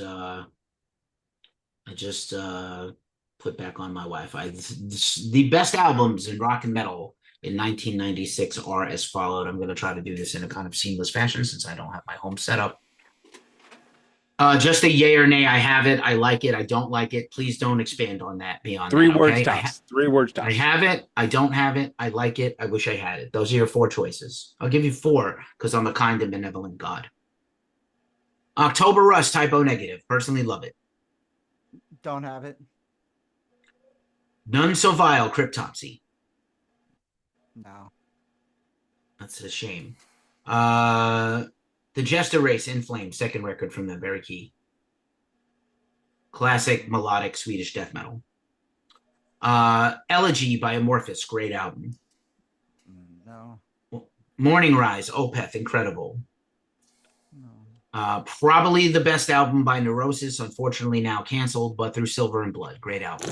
put back on my Wi-Fi. The best albums in rock and metal in 1996 are as followed. I'm going to try to do this in a kind of seamless fashion since I don't have my home set up. Just a yay or nay. I have it. I like it. I don't like it. Please don't expand on that beyond Three that, words okay? tops. 3 words tops. I have it. I don't have it. I like it. I wish I had it. Those are your 4 choices. I'll give you 4 because I'm a kind and benevolent God. October Rust, typo negative. Personally love it. Don't have it. None So Vile, Cryptopsy. No. That's a shame. The Jester Race, In Flames, second record from them, very key. Classic melodic Swedish death metal. Elegy by Amorphous, great album. No. Morning Rise, Opeth, incredible. No. Probably the best album by Neurosis, unfortunately now canceled, but Through Silver and Blood, great album.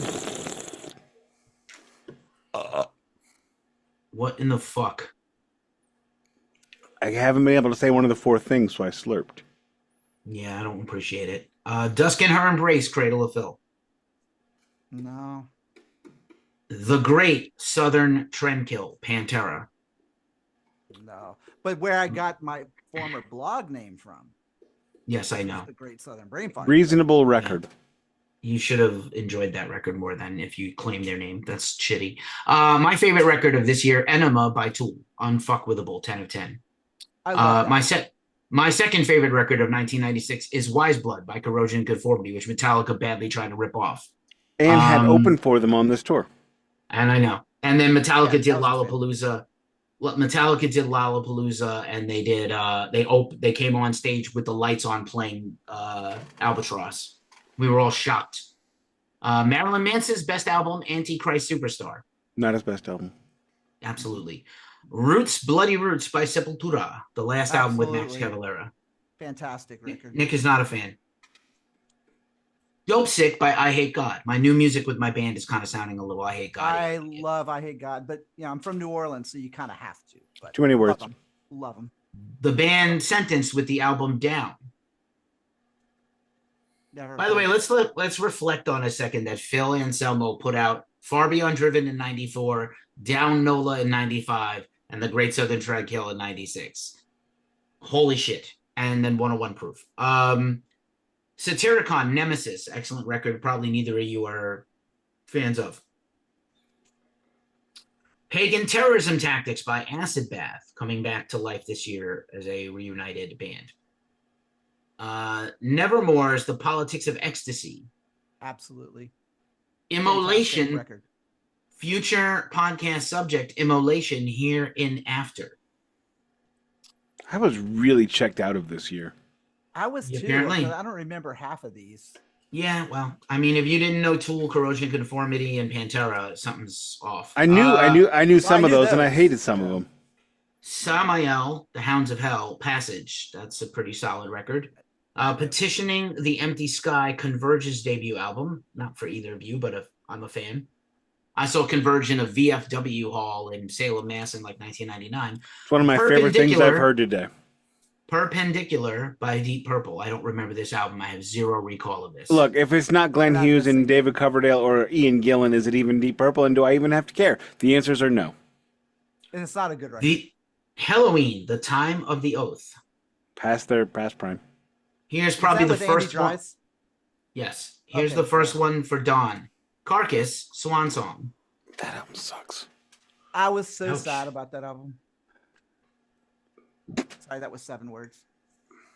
What in the fuck? I haven't been able to say one of the four things, so I slurped. Yeah, I don't appreciate it. Dusk in Her Embrace, Cradle of Filth. No. The Great Southern Trendkill, Pantera. No. But where I got my former blog name from. Yes, I know. The Great Southern Brain Fart. Reasonable record. You should have enjoyed that record more than if you claimed their name. That's shitty. My favorite record of this year, Enema by Tool, Unfuckwithable, 10 of 10. I love that. My second favorite record of 1996 is Wise Blood by Corrosion and Conformity, which Metallica badly tried to rip off. And had opened for them on this tour. And I know. And then Metallica did that was Lollapalooza. Metallica did Lollapalooza, and they did. They came on stage with the lights on, playing Albatross. We were all shocked. Marilyn Manson's best album, Antichrist Superstar. Not his best album. Absolutely. Roots, Bloody Roots by Sepultura, the last album with Max Absolutely. Cavalera. Fantastic record. Nick is not a fan. Dope Sick by I Hate God. My new music with my band is kind of sounding a little I Hate God. I love I Hate God, but I'm from New Orleans, so you kind of have to. But Too many words. Love them. The band Sentenced with the album Down. Never By the way, let's reflect on a second that Phil Anselmo put out Far Beyond Driven in 94, Down Nola in 95, and The Great Southern Trendkill in 96. Holy shit. And then 101 Proof. Satyricon, Nemesis, excellent record. Probably neither of you are fans of. Pagan Terrorism Tactics by Acid Bath, coming back to life this year as a reunited band. Nevermore's The Politics of Ecstasy. Absolutely. Immolation, Fantastic record. future podcast subject, Immolation, here in After. I was really checked out of this year. I was too. Apparently. But I don't remember half of these. Yeah, well, I mean, if you didn't know Tool, Corrosion, Conformity, and Pantera, something's off. I knew some of those, and I those. hated some of them. Samael, The Hounds of Hell, Passage. That's a pretty solid record. Petitioning the Empty Sky, Converge's debut album. Not for either of you, but I'm a fan. I saw Converge in a VFW hall in Salem, Mass. in like 1999. It's one of my favorite things I've heard today. Perpendicular by Deep Purple. I don't remember this album. I have zero recall of this. Look, if it's not Glenn Hughes and David Coverdale or Ian Gillan, is it even Deep Purple? And do I even have to care? The answers are no. And it's not a good record. The Halloween, The Time of the Oath. Past prime. Here's probably the first one. Dries? Yes. Here's Okay, the first cool. one for Dawn. Carcass, Swan Song. That album sucks. I was so Ouch. sad about that album. Sorry, that was 7 words.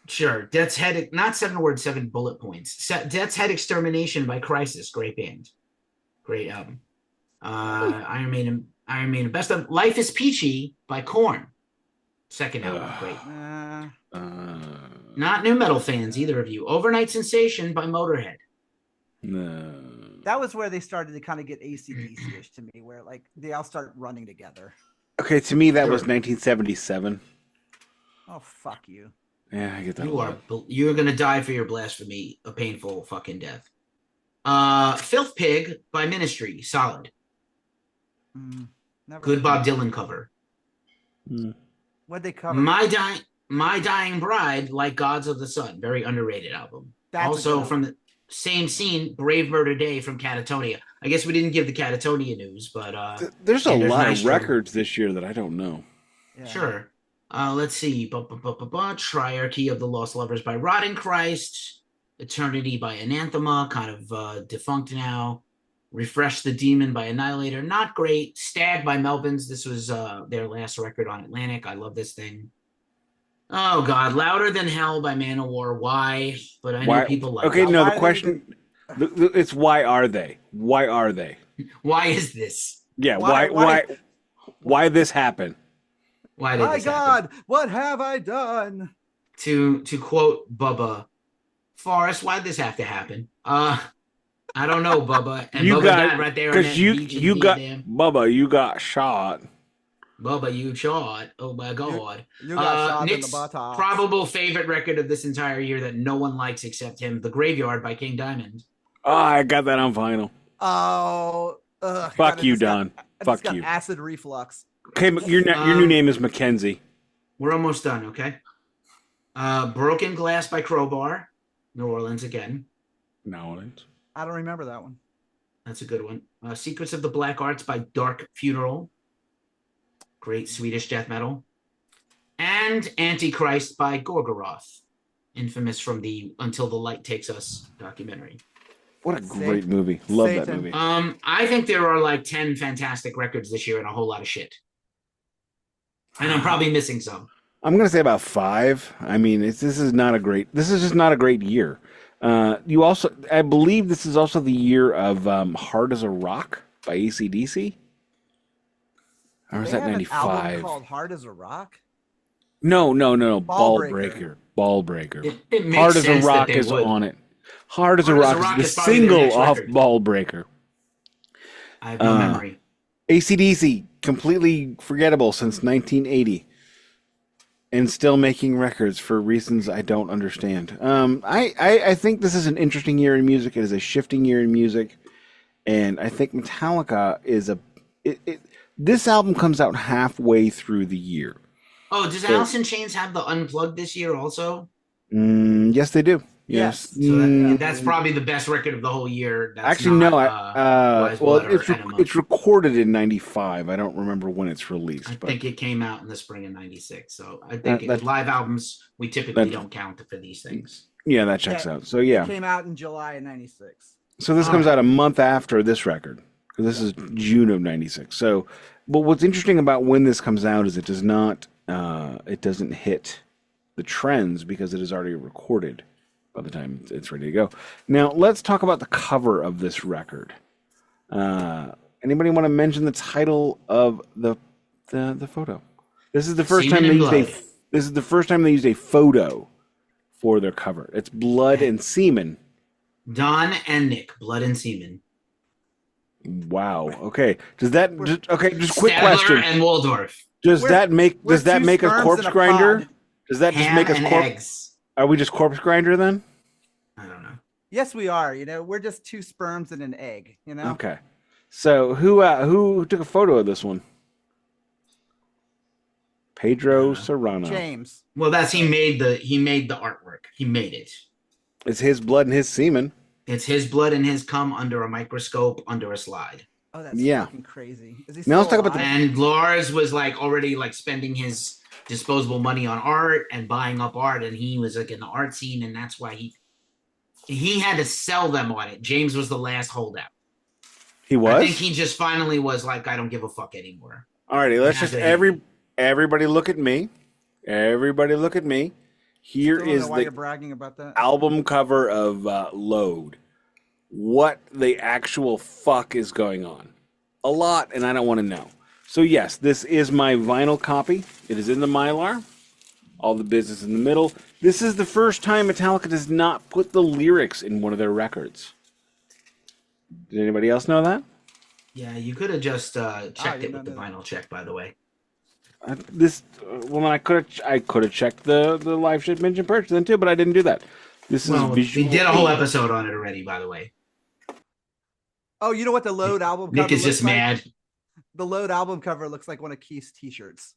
Sure. Death's Head, not 7 words, 7 bullet points. Death's Head Extermination by Crisis. Great band. Great album. Iron Maiden, best of Life is Peachy by Korn. Second album. Great. Not new metal fans, either of you. Overnight Sensation by Motorhead. No. That was where they started to kind of get AC/DC-ish to me, where like they all start running together. Okay, to me that was 1977. Oh, fuck you. Yeah, I get that. You're gonna die for your blasphemy, a painful fucking death. Filth Pig by Ministry, solid. Good Bob Dylan cover. What'd they cover? My Dying Bride, Like Gods of the Sun, very underrated album. That's also from the same scene, Brave Murder Day from Catatonia. I guess we didn't give the Catatonia news, but there's a lot of records this year that I don't know. Yeah. Sure. Let's see. Triarchy of the Lost Lovers by Rotting Christ. Eternity by Anathema, kind of defunct now. Refresh the Demon by Annihilator, not great. Stag by Melvins. This was their last record on Atlantic. I love this thing. Oh God, Louder Than Hell by Manowar. Why? But I know Why? people like Okay, it. no. Why The are they question, it's why are they? Why are they? Why is this? Yeah. Why? Why this happen? Why did My this happen? God, what have I done? To quote Bubba, Forrest, why'd this have to happen? I don't know, Bubba. And You Bubba got died right there on because that beach in you got Vietnam. Bubba. You got shot. Bubba, you shot. Oh my God. You got shot in the Nick's buttocks. probable favorite record of this entire year that no one likes except him, The Graveyard by King Diamond. Oh, I got that on vinyl. Oh, ugh, Fuck God, you, Don. I just Fuck got you. acid reflux. Okay, your new name is Mackenzie. We're almost done, okay? Broken Glass by Crowbar, New Orleans again. No, I don't remember that one. That's a good one. Secrets of the Black Arts by Dark Funeral. Great Swedish death metal. And Antichrist by Gorgoroth, infamous from the Until the Light Takes Us documentary. what a great movie. Love that Satan. movie. I think there are like 10 fantastic records this year and a whole lot of shit. And I'm probably missing some. I'm gonna say about 5. I mean, this is not a great. This is just not a great year. You also, I believe, this is also the year of "Hard as a Rock" by AC/DC. Or was They that have an album 95? called "Hard as a Rock." No. Ball Ball Breaker. It makes Hard as a sense that Rock they is would. on it. Hard as a Hard as a Rock Rock is is the probably their single next off record. Ball Breaker. I have no memory. AC/DC, completely forgettable since 1980. And still making records for reasons I don't understand. I think this is an interesting year in music. It is a shifting year in music. And I think Metallica is this album comes out halfway through the year. Oh, does Alice in Chains have the Unplugged this year also? Yes, they do. Yes. So that's probably the best record of the whole year. That's Actually, not, no. Wise Blood or Enema. It's recorded in '95. I don't remember when it's released. I but think it came out in the spring of '96. So I think live albums we typically don't count for these things. Yeah, that checks out. So yeah, It came out in July of '96. so this comes out a month after this record. Because this is June of '96. So, but what's interesting about when this comes out is it does not, it doesn't hit the trends because it is already recorded by the time it's ready to go. Now, let's talk about the cover of this record. Anybody want to mention the title of the photo? This is the first time they used this is the first time they used a photo for their cover. It's Blood and Semen. Don and Nick, Blood and Semen. Wow. Okay. Just quick Stadler question. and Waldorf. Does that make we're a two sperms corpse in a grinder? pod. Does that just Ham make us and corpse? eggs. Are we just corpse grinder then? I don't know. Yes, we are. We're just 2 sperms and an egg. Okay. So who took a photo of this one? Pedro Serrano. James. Well, he made the artwork. He made it. It's his blood and his semen. It's his blood and his cum under a microscope under a slide. Oh, that's Yeah. fucking crazy. Is he Now still let's talk about alive? And Lars was like already like spending his disposable money on art and buying up art, and he was like in the art scene, and that's why he had to sell them on it. James was the last holdout. He was? I think he just finally was like, I don't give a fuck anymore. Alrighty, let's just everybody look at me. Everybody look at me. Here Still don't is know why the you're bragging about that. album cover of Load. What the actual fuck is going on? A lot, and I don't want to know. So yes, this is my vinyl copy. It is in the mylar. All the business in the middle. This is the first time Metallica does not put the lyrics in one of their records. Did anybody else know that? Yeah, you could have just checked it with the know that. vinyl check, by the way. I could have checked the live shit Binge and Purge then too, but I didn't do that. This is We visual. did a whole episode on it already, by the way. Oh, you know what the Load album cover Nick is looks just like? mad. The Load album cover looks like one of Keith's t-shirts.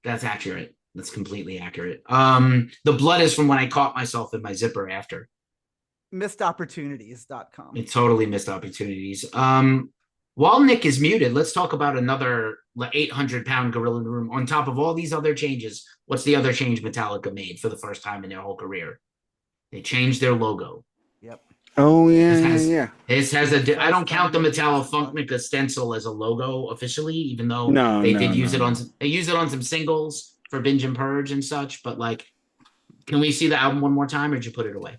That's accurate. That's completely accurate. The blood is from when I caught myself in my zipper after. Missedopportunities.com. It totally missed opportunities. While Nick is muted, let's talk about another 800-pound gorilla in the room. On top of all these other changes, what's the other change Metallica made for the first time in their whole career? They changed their logo. Yep. Oh yeah. This has I don't count the Metallo Funknica stencil as a logo officially, even though they did use it on. They used it on some singles. for Binge and Purge and such, but like, can we see the album one more time, or did you put it away?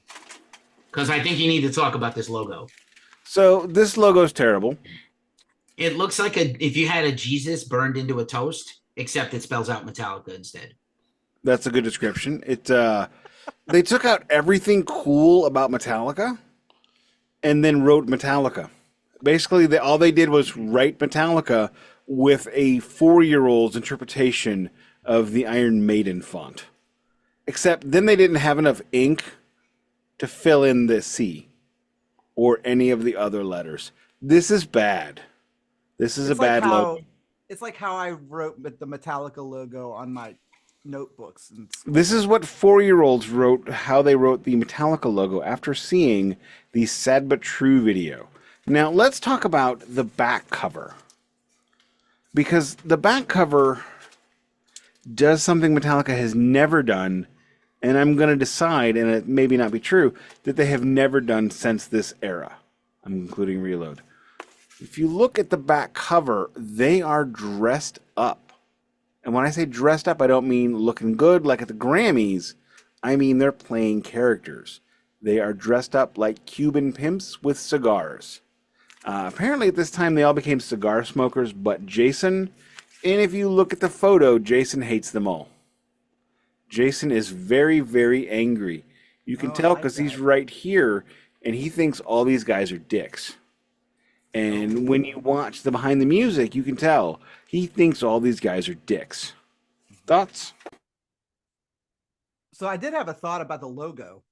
Because I think you need to talk about this logo. So this logo's terrible. It looks like if you had a Jesus burned into a toast, except it spells out Metallica instead. That's a good description. They took out everything cool about Metallica and then wrote Metallica. Basically, all they did was write Metallica with a 4-year-old's interpretation of the Iron Maiden font. Except then they didn't have enough ink to fill in the C or any of the other letters. This is bad. This is a bad logo. It's like how I wrote the Metallica logo on my notebooks. This is what 4-year-olds wrote, how they wrote the Metallica logo after seeing the Sad But True video. Now, let's talk about the back cover. Because the back cover does something Metallica has never done, and I'm going to decide, and it may not be true, that they have never done since this era. I'm including Reload. If you look at the back cover, they are dressed up. And when I say dressed up, I don't mean looking good like at the Grammys. I mean they're playing characters. They are dressed up like Cuban pimps with cigars. Apparently at this time they all became cigar smokers, but Jason, and if you look at the photo, Jason hates them all. Jason is very, very angry. You can tell because he's right here, and he thinks all these guys are dicks. And when you watch the behind the music, you can tell he thinks all these guys are dicks. Thoughts? So I did have a thought about the logo.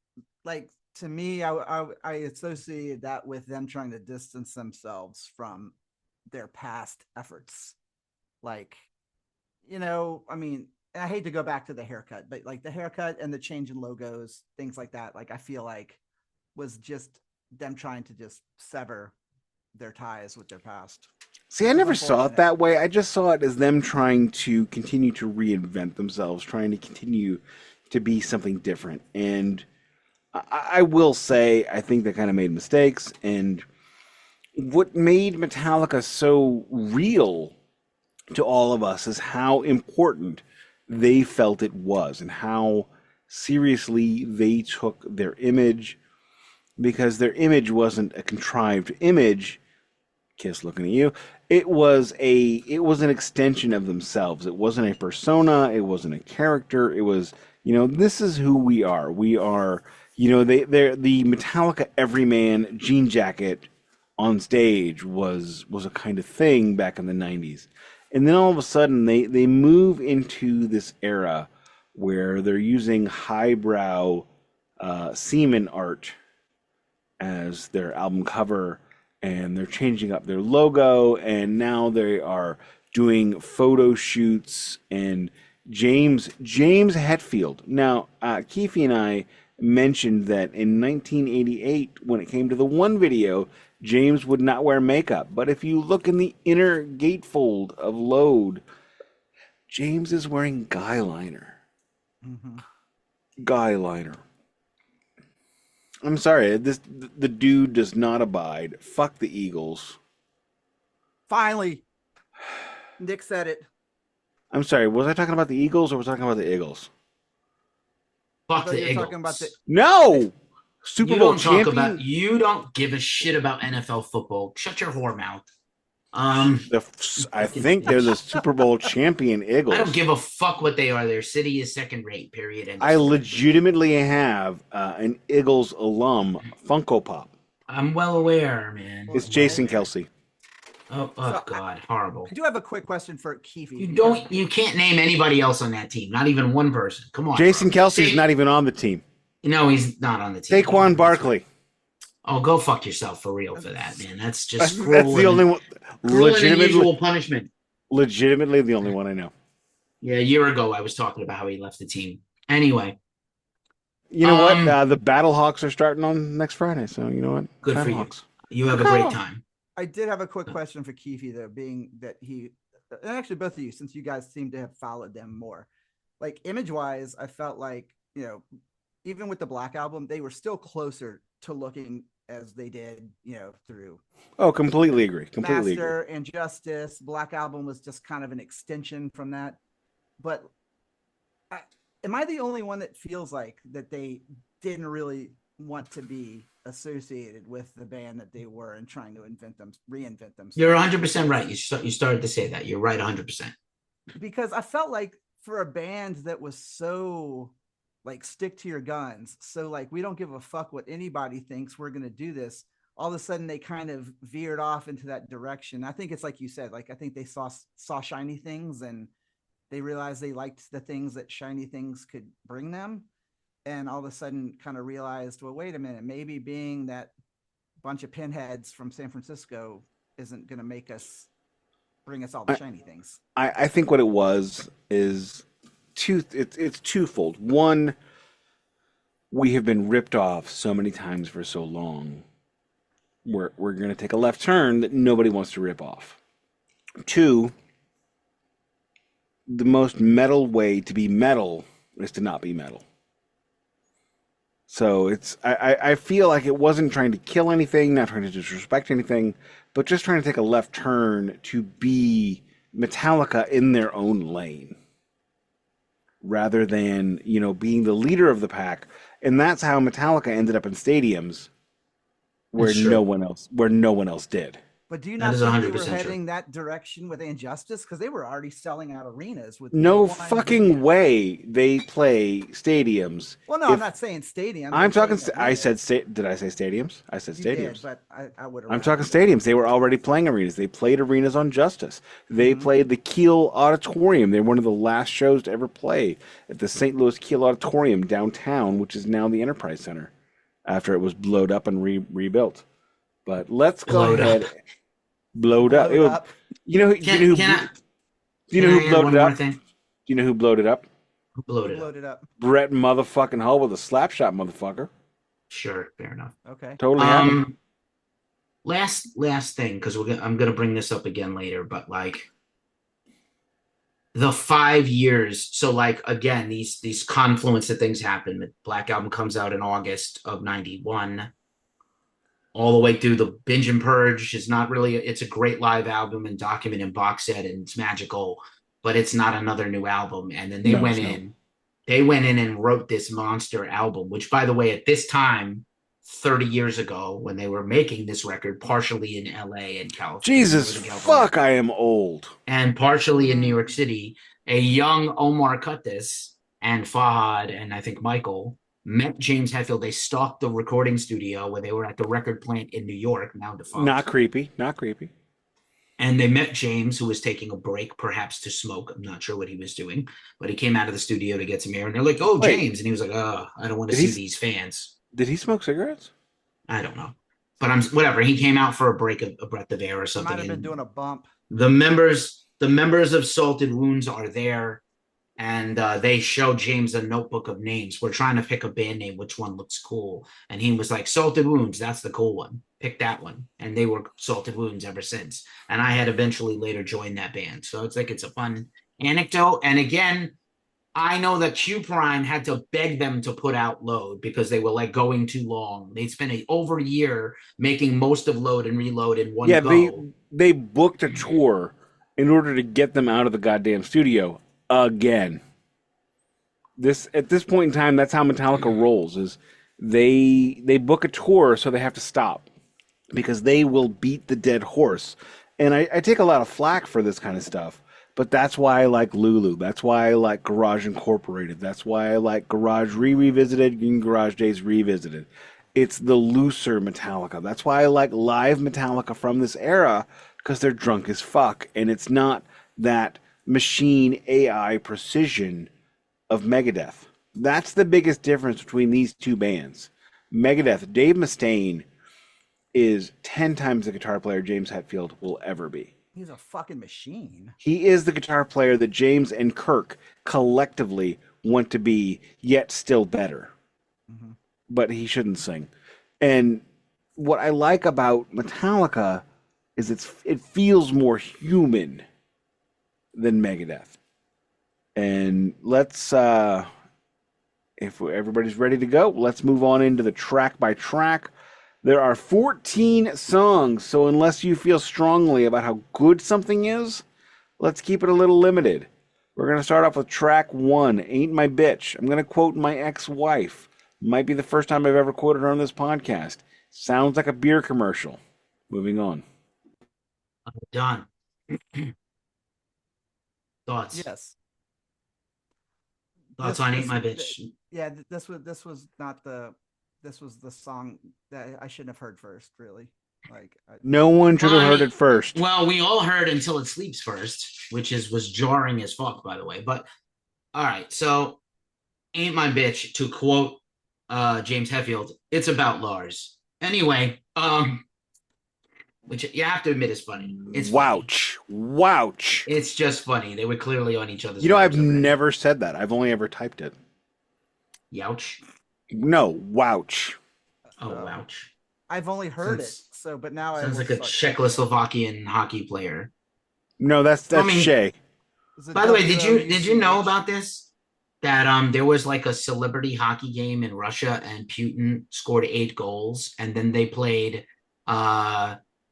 Like, to me, I associated that with them trying to distance themselves from their past efforts. Like, you know, I mean, I hate to go back to the haircut, but like the haircut and the change in logos, things like that, like I feel like was just them trying to just sever their ties with their past. See, I never saw it that way. I just saw it as them trying to continue to reinvent themselves, trying to continue to be something different. And I will say, I think they kind of made mistakes. And what made Metallica so real to all of us is how important they felt it was and how seriously they took their image, because their image wasn't a contrived image. Kiss looking at you. It was an extension of themselves. It wasn't a persona. It wasn't a character. It was, you know, this is who we are. We are, you know, they're the Metallica everyman jean jacket on stage was a kind of thing back in the 90s. And then all of a sudden they move into this era where they're using highbrow semen art as their album cover, and they're changing up their logo, and now they are doing photo shoots. And James Hetfield. Now, Keefy and I mentioned that in 1988, when it came to the one video, James would not wear makeup. But if you look in the inner gatefold of Load, James is wearing guy liner. Mm-hmm. Guy liner. I'm sorry, the dude does not abide. Fuck the Eagles. Finally, Nick said it. I'm sorry, was I talking about the Eagles or was I talking about the Eagles? Fuck the You're Eagles. talking about the No! Super Bowl champion? You don't give a shit about NFL football. Shut your whore mouth. I think they're the Super Bowl champion Eagles. I don't give a fuck what they are. Their city is second rate, period. I legitimately have an Eagles alum Funko Pop. I'm well aware, man. It's Jason Kelsey. Oh God, horrible. I do have a quick question for Keefy. You can't name anybody else on that team. Not even one person. Come on. Jason Kelsey's not even on the team. No, he's not on the team. Saquon Barkley. Oh, go fuck yourself for real for that, man. That's just that's the only one. Legitimately punishment. Legitimately the only one I know. Yeah, a year ago I was talking about how he left the team. Anyway. You know what? The Battlehawks are starting on next Friday, so you know what? Good for you. You have a great time. I did have a quick question for Keefy, though, being that and actually both of you, since you guys seem to have followed them more. Like, image-wise, I felt like, you know, even with the Black Album, they were still closer to looking as they did, you know, through. Oh, completely agree. And Justice. Black Album was just kind of an extension from that. But Am I the only one that feels like that they didn't really want to be associated with the band that they were and trying to reinvent themselves? You're 100% right. You started to say that. You're right 100%. Because I felt like for a band that was so like stick to your guns, so like we don't give a fuck what anybody thinks, we're going to do this. All of a sudden they kind of veered off into that direction. I think it's like you said, like I think they saw shiny things and they realized they liked the things that shiny things could bring them. And all of a sudden kind of realized, well, wait a minute, maybe being that bunch of pinheads from San Francisco isn't going to bring us all the shiny things. I think what it was is it's twofold. One, we have been ripped off so many times for so long. We're going to take a left turn that nobody wants to rip off. Two, the most metal way to be metal is to not be metal. So I feel like it wasn't trying to kill anything, not trying to disrespect anything, but just trying to take a left turn to be Metallica in their own lane, rather than, being the leader of the pack. And that's how Metallica ended up in stadiums where no one else did. But do you not think they were heading that direction with Injustice? Because they were already selling out arenas with no fucking way they play stadiums. Well, no, I'm not saying stadiums. I'm talking. I said. Did I say stadiums? I said stadiums. Did, but I would. I'm talking stadiums. They were already playing arenas. They played arenas on Justice. They played the Kiel Auditorium. They were one of the last shows to ever play at the St. Louis Kiel Auditorium downtown, which is now the Enterprise Center, after it was blowed up and rebuilt. But let's go ahead. Blowed up. You know who blowed it up? Do you know who blowed it up? Who blowed it up? Brett motherfucking Hull with a slap shot, motherfucker. Sure, fair enough. Okay. Totally happened. Last thing, because I'm gonna bring this up again later, but like the 5 years. So like again, these confluence of things happen. Black Album comes out in August of '91. All the way through the Binge and Purge is not really, it's a great live album and document and box set and it's magical, but it's not another new album. And then they went in and wrote this monster album, which by the way, at this time, 30 years ago, when they were making this record, partially in LA and California. Jesus, fuck, I am old. And partially in New York City, a young Omar cut this, and Fahad and I think Michael met James Hetfield. They stalked the recording studio where they were at the record plant in New York, now defunct. Not creepy. And they met James, who was taking a break, perhaps to smoke. I'm not sure what he was doing, but he came out of the studio to get some air. And they're like, "Oh, wait, James," and he was like, "Oh, I don't want to see these fans." Did he smoke cigarettes? I don't know, but whatever. He came out for a break, a breath of air or something. Might have been doing a bump. The members of Salted Wounds are there. And they show James a notebook of names. We're trying to pick a band name. Which one looks cool? And he was like, Salted Wounds. That's the cool one. Pick that one. And they were Salted Wounds ever since. And I had eventually later joined that band. So it's like, it's a fun anecdote. And again, I know that Q Prime had to beg them to put out Load because they were like going too long. They'd spent over a year making most of Load and Reload in one go. Yeah, they booked a tour in order to get them out of the goddamn studio. Again, at this point in time, that's how Metallica rolls. Is they book a tour, so they have to stop because they will beat the dead horse. And I take a lot of flack for this kind of stuff, but that's why I like Lulu. That's why I like Garage Incorporated. That's why I like Garage Revisited and Garage Days Revisited. It's the looser Metallica. That's why I like live Metallica from this era, because they're drunk as fuck, and it's not that machine AI precision of Megadeth. That's the biggest difference between these two bands. Megadeth, Dave Mustaine is 10 times the guitar player James Hetfield will ever be. He's a fucking machine. He is the guitar player that James and Kirk collectively want to be, yet still better. Mm-hmm. But he shouldn't sing. And what I like about Metallica is it feels more human than Megadeth. And let's if everybody's ready to go, let's move on into the track by track. There are 14 songs, so unless you feel strongly about how good something is, let's keep it a little limited. We're going to start off with track 1, Ain't My Bitch. I'm going to quote my ex-wife. Might be the first time I've ever quoted her on this podcast. Sounds like a beer commercial. Moving on. Done. Thoughts? Yes. Thoughts on Ain't My Bitch? Yeah, this was not the this was the song that I shouldn't have heard first, really. Like No one should have heard it first. Well, we all heard Until It Sleeps first, which was jarring as fuck, by the way. But all right, so Ain't My Bitch, to quote James Hetfield, it's about Lars. Anyway, which you have to admit is funny. It's Wouch. Wouch. It's just funny. They were clearly on each other's. You know, I've never said that. I've only ever typed it. Youch. No, wouch. Oh, wouch. I've only heard it, so but now sounds like a Czechoslovakian hockey player. No, that's Shay. By the way, did you know about this? That there was like a celebrity hockey game in Russia, and Putin scored 8 goals, and then they played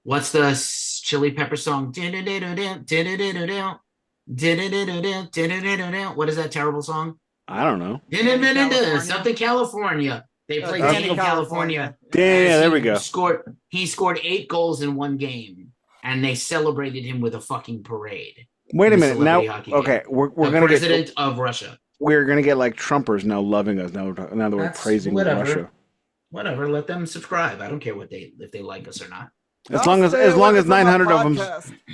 what's the Chili Pepper song? What is that terrible song? I don't know. Something California. They played in California. Yeah, there we go. He scored 8 goals in one game, and they celebrated him with a fucking parade. Wait a minute. Now, okay, we're gonna president of Russia. We're gonna get like Trumpers now loving us now that we're praising Russia. Whatever. Let them subscribe. I don't care if they like us or not. As long as 900 of them,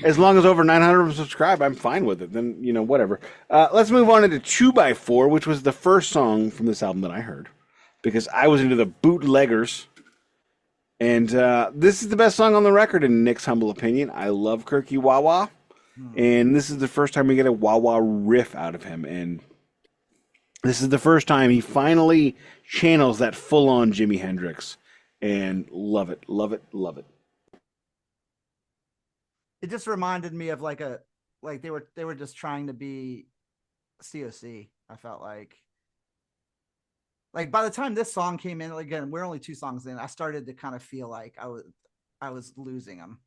as long as over 900 of them subscribe, I'm fine with it. Then whatever. Let's move on into 2x4, which was the first song from this album that I heard, because I was into the bootleggers, and this is the best song on the record in Nick's humble opinion. I love Kirky Wawa, and this is the first time we get a Wawa riff out of him, and this is the first time he finally channels that full-on Jimi Hendrix, and love it, love it, love it. It just reminded me of like they were just trying to be COC. I felt like by the time this song came in, again, we're only 2 songs in, I started to kind of feel like I was losing them,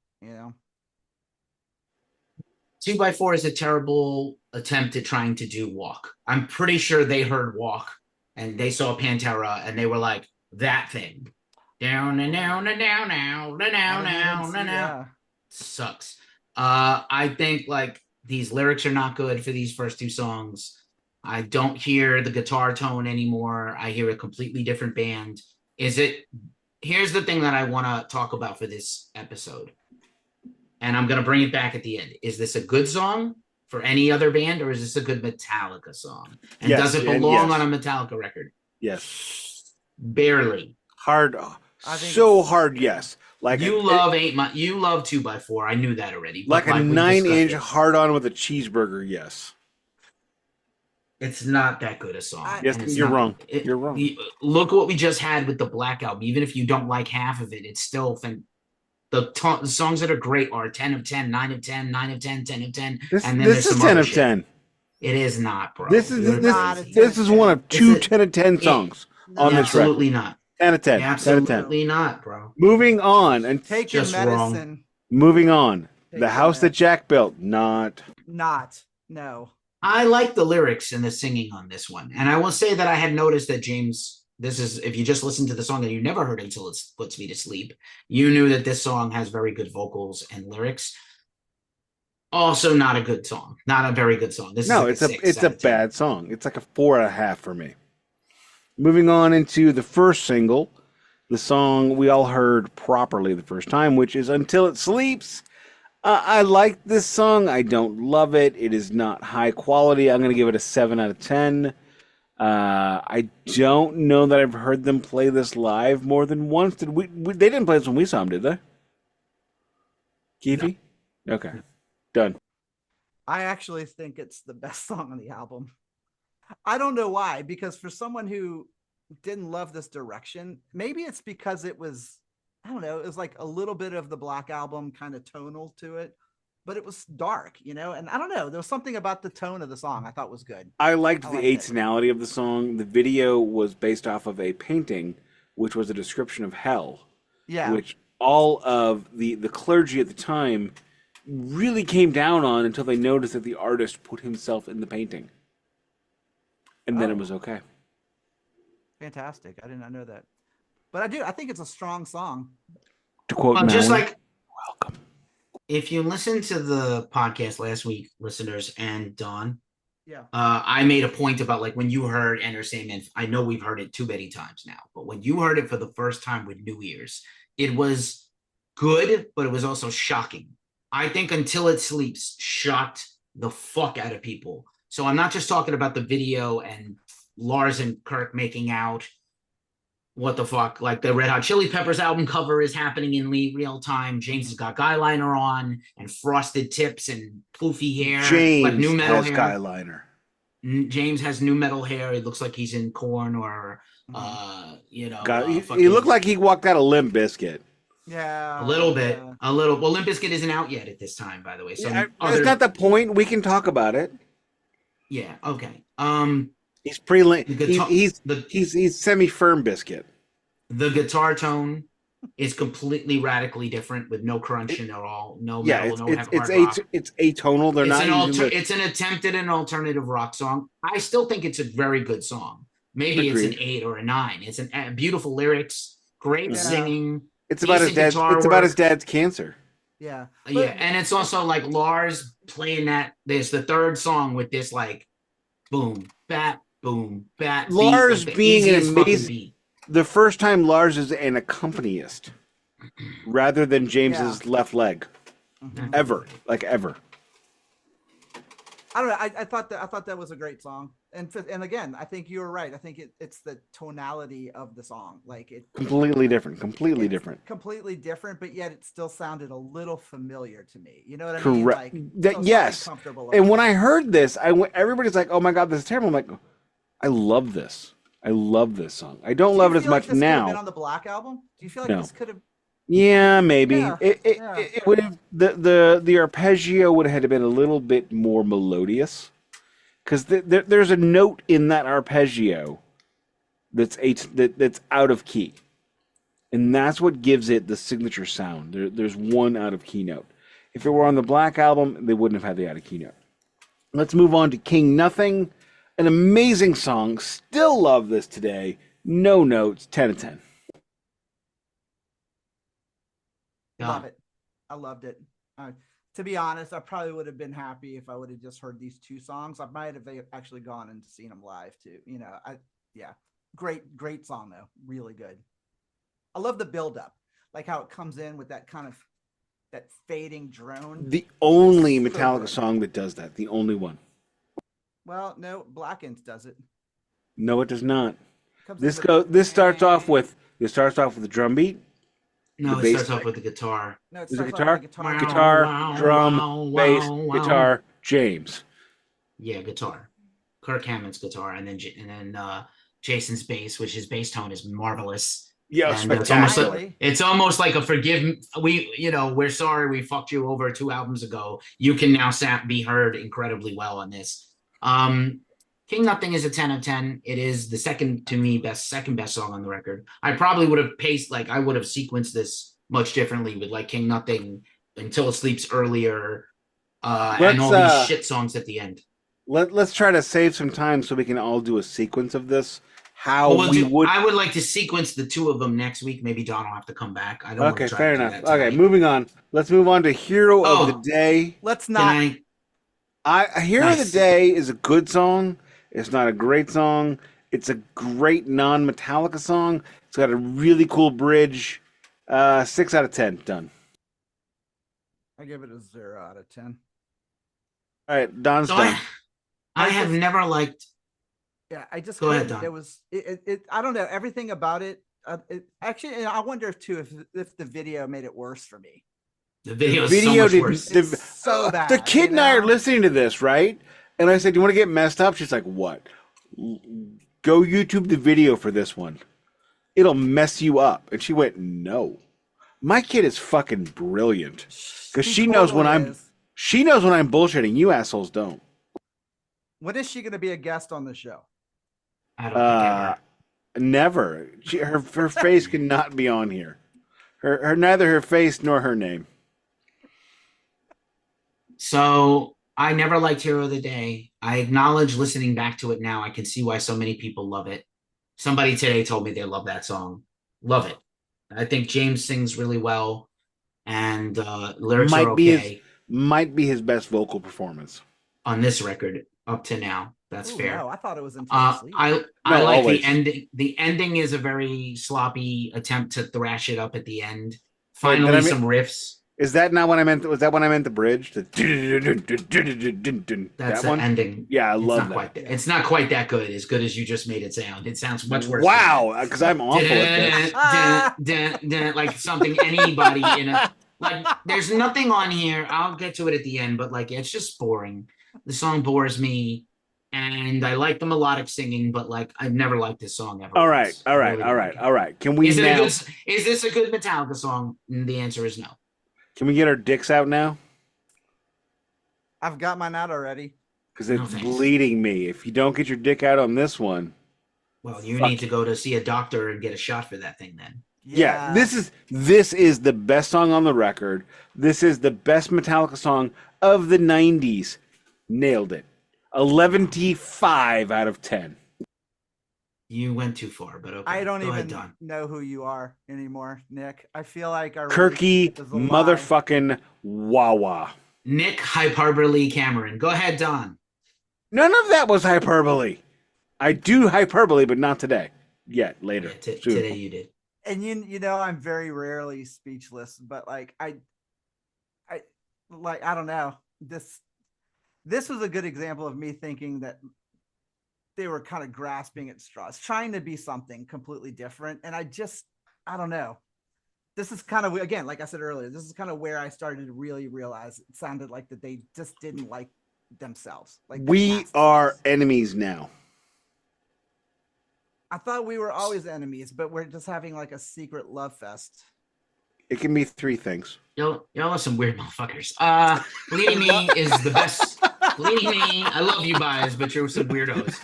2x4 is a terrible attempt at trying to do Walk. I'm pretty sure they heard Walk and they saw Pantera and they were like, that thing. Down and down and down, down and down, down and down. Sucks. I think like these lyrics are not good for these first 2 songs. I don't hear the guitar tone anymore. I hear a completely different band. Here's the thing that I want to talk about for this episode, and I'm going to bring it back at the end. Is this a good song for any other band, or is this a good Metallica song? And does it belong on a Metallica record? Yes. Barely. Hard. So hard, yes. Like you love 2x4. I knew that already. Like a 9-inch hard-on with a cheeseburger, yes. It's not that good a song. Yes, you're wrong. You're wrong. Look what we just had with the Black Album. Even if you don't like half of it, it's still the songs that are great are 10 of 10, 9 of 10, 9 of 10, 10 of 10. And then this is 10 of 10. It is not, bro. This is one of 2 10 of 10 songs on this record. Absolutely not. 10 of 10. Absolutely not, bro. Moving on. And take your medicine. Wrong. Moving on. The House That Jack Built. Not. No. I like the lyrics and the singing on this one. And I will say that I had noticed that James, if you just listen to the song and you never heard Until It Puts Me to Sleep, you knew that this song has very good vocals and lyrics. Also not a good song. Not a very good song. It's a bad song. It's like a 4.5 for me. Moving on into the first single, the song we all heard properly the first time, which is Until It Sleeps. I like this song. I don't love it. It is not high quality. I'm going to give it a 7 out of 10. I don't know that I've heard them play this live more than once. They didn't play this when we saw them, did they? Keefy? No. Okay. Done. I actually think it's the best song on the album. I don't know why, because for someone who didn't love this direction, maybe it's because it was, I don't know, it was like a little bit of the Black Album kind of tonal to it, but it was dark, and I don't know, there was something about the tone of the song I thought was good. I liked the atonality of the song. The video was based off of a painting, which was a description of hell. Yeah. Which all of the clergy at the time really came down on until they noticed that the artist put himself in the painting. And then it was okay. Fantastic. I did not know that. But I think it's a strong song. To quote Just Maui, like welcome. if you listen to the podcast last week, listeners, and Don, Yeah. I made a point about like when you heard Enter Sandman. I know we've heard it too many times now, but when you heard it for the first time with new ears, it was good, but it was also shocking. I think Until It Sleeps shocked the fuck out of people. So I'm not just talking about the video and Lars and Kirk making out. What the fuck? Like the Red Hot Chili Peppers album cover is happening in real time. James has got guyliner on and frosted tips and poofy hair, like James new metal has hair. skyliner. James has new metal hair. He looks like he's in Korn or, He looked like he walked out of Limp Bizkit. Yeah. a little bit. A little. Well, Limp Bizkit isn't out yet at this time, by the way. So That's not the point. We can talk about it. Yeah. Okay. He's pre. The He's semi-firm biscuit. The guitar tone is completely radically different with no crunch in it all. No metal. It's atonal. They're not. It's an attempt at an alternative rock song. I still think it's a very good song. Maybe Agreed. it's an 8 or a 9. It's a beautiful lyrics, great singing. It's about his dad's. It's about his dad's cancer. Yeah. And it's also like Lars playing that. There's the third song with this like boom, bat, boom, bat. Lars beat, like being an amazing. The first time Lars is an accompanist rather than James's left leg, ever. I don't know. I thought that was a great song, and again, I think you were right. I think it's the tonality of the song, like it completely different, but yet it still sounded a little familiar to me. You know what I Correct. mean? Like, yes. And when I heard this, everybody's like, "Oh my god, this is terrible." I'm like, I love this. I love this song. I don't love it as much now. Could have been on the Black album? Do you feel like this could have? Yeah, maybe. Yeah, it would have the arpeggio would have had to been a little bit more melodious, because there's a note in that arpeggio that's out of key, and that's what gives it the signature sound. There's one out of key note. If it were on the Black album, they wouldn't have had the out of key note. Let's move on to King Nothing. An amazing song. Still love this today. No notes. 10 out of 10. Love it. I loved it. To be honest, I probably would have been happy if I would have just heard these two songs. I might have actually gone and seen them live too. You know, great song though. Really good. I love the build up, like how it comes in with that kind of that fading drone. The only Metallica song that does that. The only one. Well, no, Blackens does it. No, it does not. This starts off with the drum beat. No, it starts off with the guitar. No, it starts starts off with the guitar, drum, bass, guitar, James. Yeah, guitar. Kirk Hammett's guitar, and then Jason's bass, which his bass tone is marvelous. Yeah, it's almost like a we're sorry we fucked you over 2 albums ago. You can now be heard incredibly well on this. King Nothing is a 10 out of 10. It is the second best song on the record. I probably would have I would have sequenced this much differently with like King Nothing, Until It Sleeps earlier, and all these shit songs at the end. Let's try to save some time so we can all do a sequence of this. I would like to sequence the 2 of them next week. Maybe Don will have to come back. I don't. Okay, fair enough. Okay, moving on. Let's move on to Hero of the Day. Let's not. Hero of the Day is a good song. It's not a great song. It's a great non-Metallica song. It's got a really cool bridge. 6 out of 10. Done. I give it a 0 out of 10. All right, Don's done. I have never liked. Yeah, I just go ahead, Don. It was it. I don't know everything about it. Actually, I wonder if the video made it worse for me. The video is so much worse. It's so bad. The kid and I are listening to this, right? And I said, "Do you want to get messed up?" She's like, "What? Go YouTube the video for this one. It'll mess you up." And she went, "No, my kid is fucking brilliant because she knows when I'm bullshitting. You assholes don't." When is she going to be a guest on the show? I don't think never. Her face cannot be on here. Her neither her face nor her name. So I never liked Hero of the Day. I acknowledge listening back to it now. I can see why so many people love it. Somebody today told me they love that song. Love it. I think James sings really well, and lyrics are Might be his okay might be his best vocal performance. on this record up to now. That's Ooh, fair. no, I thought it was Until Sleep. I No, like always. the ending. The ending is a very sloppy attempt to thrash it up at the end. Wait, Finally, did I some riffs. Is that not what I meant? Was that when I meant the bridge? That's That the one? ending. Yeah, I It's love not that. It's not quite that good. As good as you just made it sound. It sounds much worse. Wow, because I'm awful at this. Like something anybody in a like. There's nothing on here. I'll get to it at the end, but like it's just boring. The song bores me, and I like the melodic singing, but like I've never liked this song ever. All right, once. all I right, really all don't right, like it. all right. Can we Is it now? is this a good Metallica song? And the answer is no. Can we get our dicks out now? I've got mine out already. Because No, it's thanks. bleeding me. If you don't get your dick out on this one, Well, you Fuck. need to go to see a doctor and get a shot for that thing then. yeah, this is the best song on the record. This is the best Metallica song of the '90s. Nailed it. 11.5 out of 10. You went too far, but okay. I don't Go ahead, even Don. know who you are anymore, Nick. I feel like our Kirky relationship is a lie. motherfucking Wawa. Nick Hyperbole Cameron. Go ahead, Don. None of that was hyperbole. I do hyperbole, but not today. Yet, later. Yeah, soon. today you did. And you know I'm very rarely speechless, but like I don't know. This was a good example of me thinking that they were kind of grasping at straws, trying to be something completely different. And I don't know. This is kind of, again, like I said earlier, this is kind of where I started to really realize it sounded like that they just didn't like themselves. Like We are enemies now. I thought we were always enemies, but we're just having like a secret love fest. It can be three things. Y'all are some weird motherfuckers. Bleeding Me is the best. Bleeding Me, I love you guys, but you're some weirdos.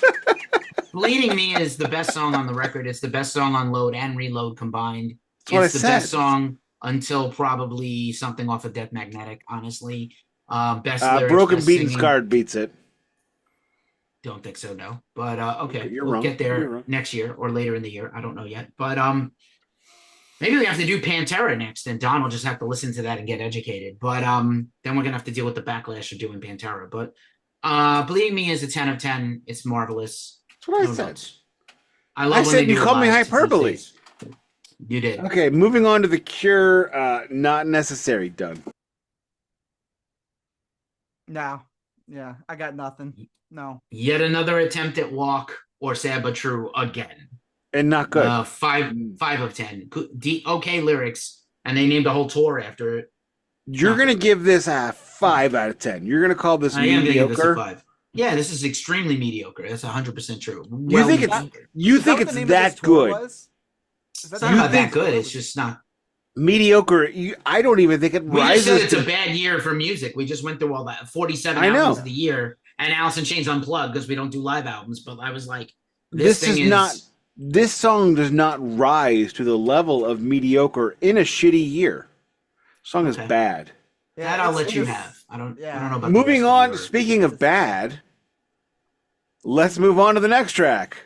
Bleeding Me is the best song on the record. It's the best song on Load and Reload combined. That's what It's I the said. best song until probably something off of Death Magnetic, honestly. Best lyrics, Broken best Beat and singing. Scarred beats it. Don't think so, no. But okay, You're we'll wrong. get You're there wrong. next year or later in the year. I don't know yet. But maybe we have to do Pantera next, and Don will just have to listen to that and get educated. But then we're gonna have to deal with the backlash of doing Pantera. But Bleeding Me is a 10 of 10. It's marvelous. That's what I No said. notes. I love I when said they you do called me live these hyperbole. days. You did. Okay, moving on to The Cure. Not necessary. Done. No. Yeah, I got nothing. No. Yet another attempt at Walk or Sad But True again. And not good. 5 of 10. Okay lyrics, and they named a whole tour after it. You're going to give this a 5 out of 10. You're going to call this I am gonna give this a mediocre. 5. Yeah, this is extremely mediocre. That's 100% true. You think it's mediocre. you Is that think what it's the name of that this tour good? was? Is It's that not the about name that of the good. tour? It's just not. Mediocre. I don't even think it We just rises said it's to a bad year for music. We just went through all that 47 I know. albums of the year, and Alice in Chains Unplugged because we don't do live albums. But I was like, This thing is not. This song does not rise to the level of mediocre in a shitty year. Song is Okay. bad. Yeah, that I'll it's- let you it's- have. I don't yeah. know about the Moving rest of on. your- Speaking of bad, let's move on to the next track.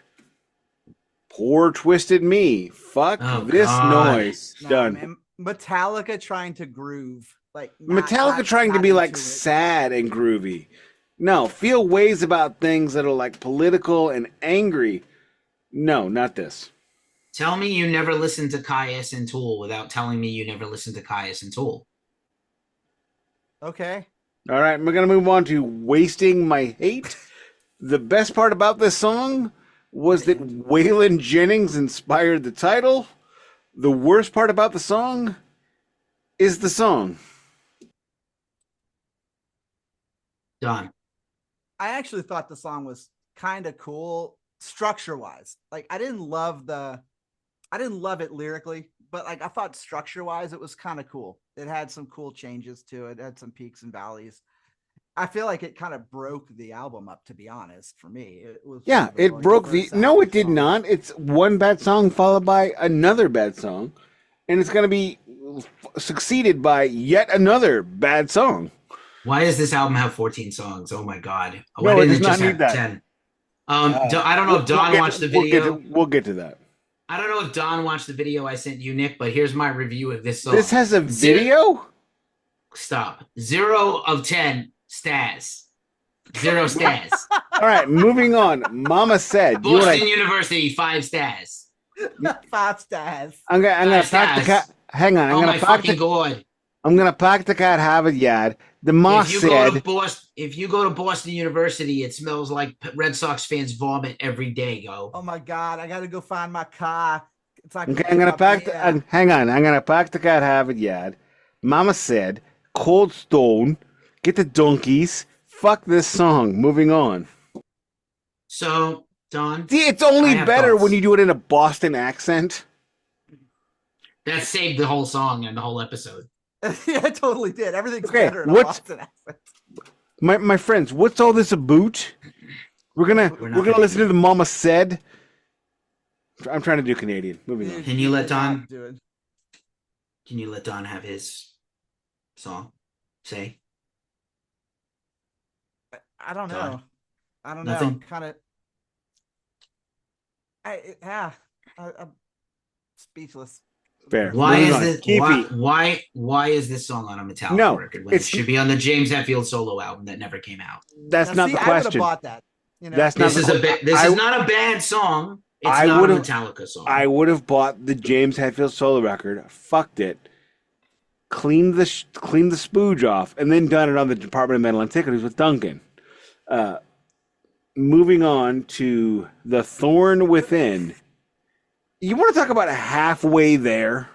Poor Twisted Me. Fuck Oh, this God. noise. No, Done. man. Metallica trying to groove. Like not- Metallica not- trying to not be like into it. sad and groovy. No, feel ways about things that are like political and angry. No, not this. Tell me you never listened to Caius and Tool without telling me you never listened to Caius and Tool. Okay. All right, we're going to move on to Wasting My Hate. The best part about this song was that Waylon Jennings inspired the title. The worst part about the song is the song. Done. I actually thought the song was kind of cool structure wise. Like I didn't love it lyrically, but like I thought structure wise it was kind of cool. It had some cool changes to it. It had some peaks and valleys. I feel like it kind of broke the album up, to be honest, for me. It was Yeah, one of it like, broke first No, it album did songs. not. It's one bad song followed by another bad song. And it's going to be succeeded by yet another bad song. Why does this album have 14 songs? Oh my god. Why No, it didn't does it not just need have that. 10? I don't know if Don watched the video. We'll get to that. I don't know if Don watched the video I sent you, Nick, but here's my review of this This song. has a video? Stop. 0 of 10 stars. 0 stars. All right, moving on. Mama said. You know what Boston University, 5 stars. 5 stars. I'm gonna pack the cat. Hang on. Oh my fucking god. I'm gonna pack the cat Harvard yard. The moss If you go to Boston University, it smells like Red Sox fans vomit every day, go. Oh my god, I gotta go find my car. It's like Okay, I'm gonna pack. Hang on. I'm gonna pack the cat Harvard yard. Mama said, Cold Stone, get the donkeys. Fuck this song. Moving on. So, Don. See, it's only better thoughts. when you do it in a Boston accent. That saved the whole song and the whole episode. Yeah, it totally did. Everything's Okay, better in a what's- Boston accent. My friends, what's all this about? We're gonna listen to the Mama said. I'm trying to do Canadian. Moving on. Can you let did not Don- do it. Can you let Don have his song? Say. I don't know. Don. I don't know. Nothing? Kind of. I'm speechless. Fair. Why Moving is on. this? Keefy. Why is this song on a Metallica No, record when it should be on the James Hetfield solo album that never came out? That's Now, not see, the I would have question. bought that. You know? That's not This the is a que- bit. This I- is not a bad song. It's I not a would've- Metallica song. I would have bought the James Hetfield solo record, fucked it, cleaned the spooge off, and then done it on the Department of Metal Antiquities with Duncan. Moving on to The Thorn Within. You want to talk about halfway there?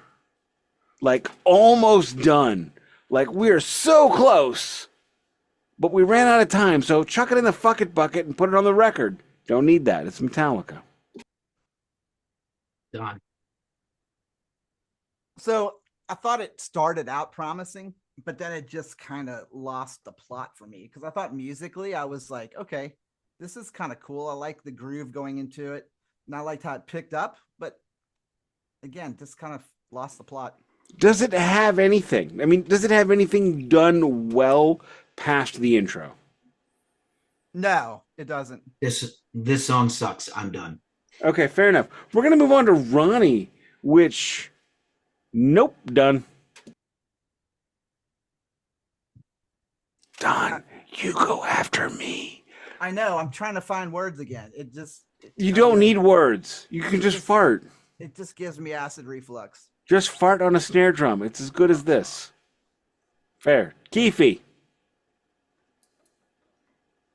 Like almost done. Like we're so close. But we ran out of time, so chuck it in the fucking bucket and put it on the record. Don't need that. It's Metallica. Don. So I thought it started out promising, but then it just kind of lost the plot for me because I thought musically I was like, okay, this is kind of cool. I like the groove going into it, and I liked how it picked up. But again, just kind of lost the plot. Does it have anything? I mean, does it have anything done well past the intro? No, it doesn't. This song sucks. I'm done. Okay, fair enough. We're going to move on to Ronnie, which, nope, done. Don, you go after me. I know. I'm trying to find words again. You don't need words. You can just fart. It just gives me acid reflux. Just fart on a snare drum. It's as good as this. Fair. Keefy.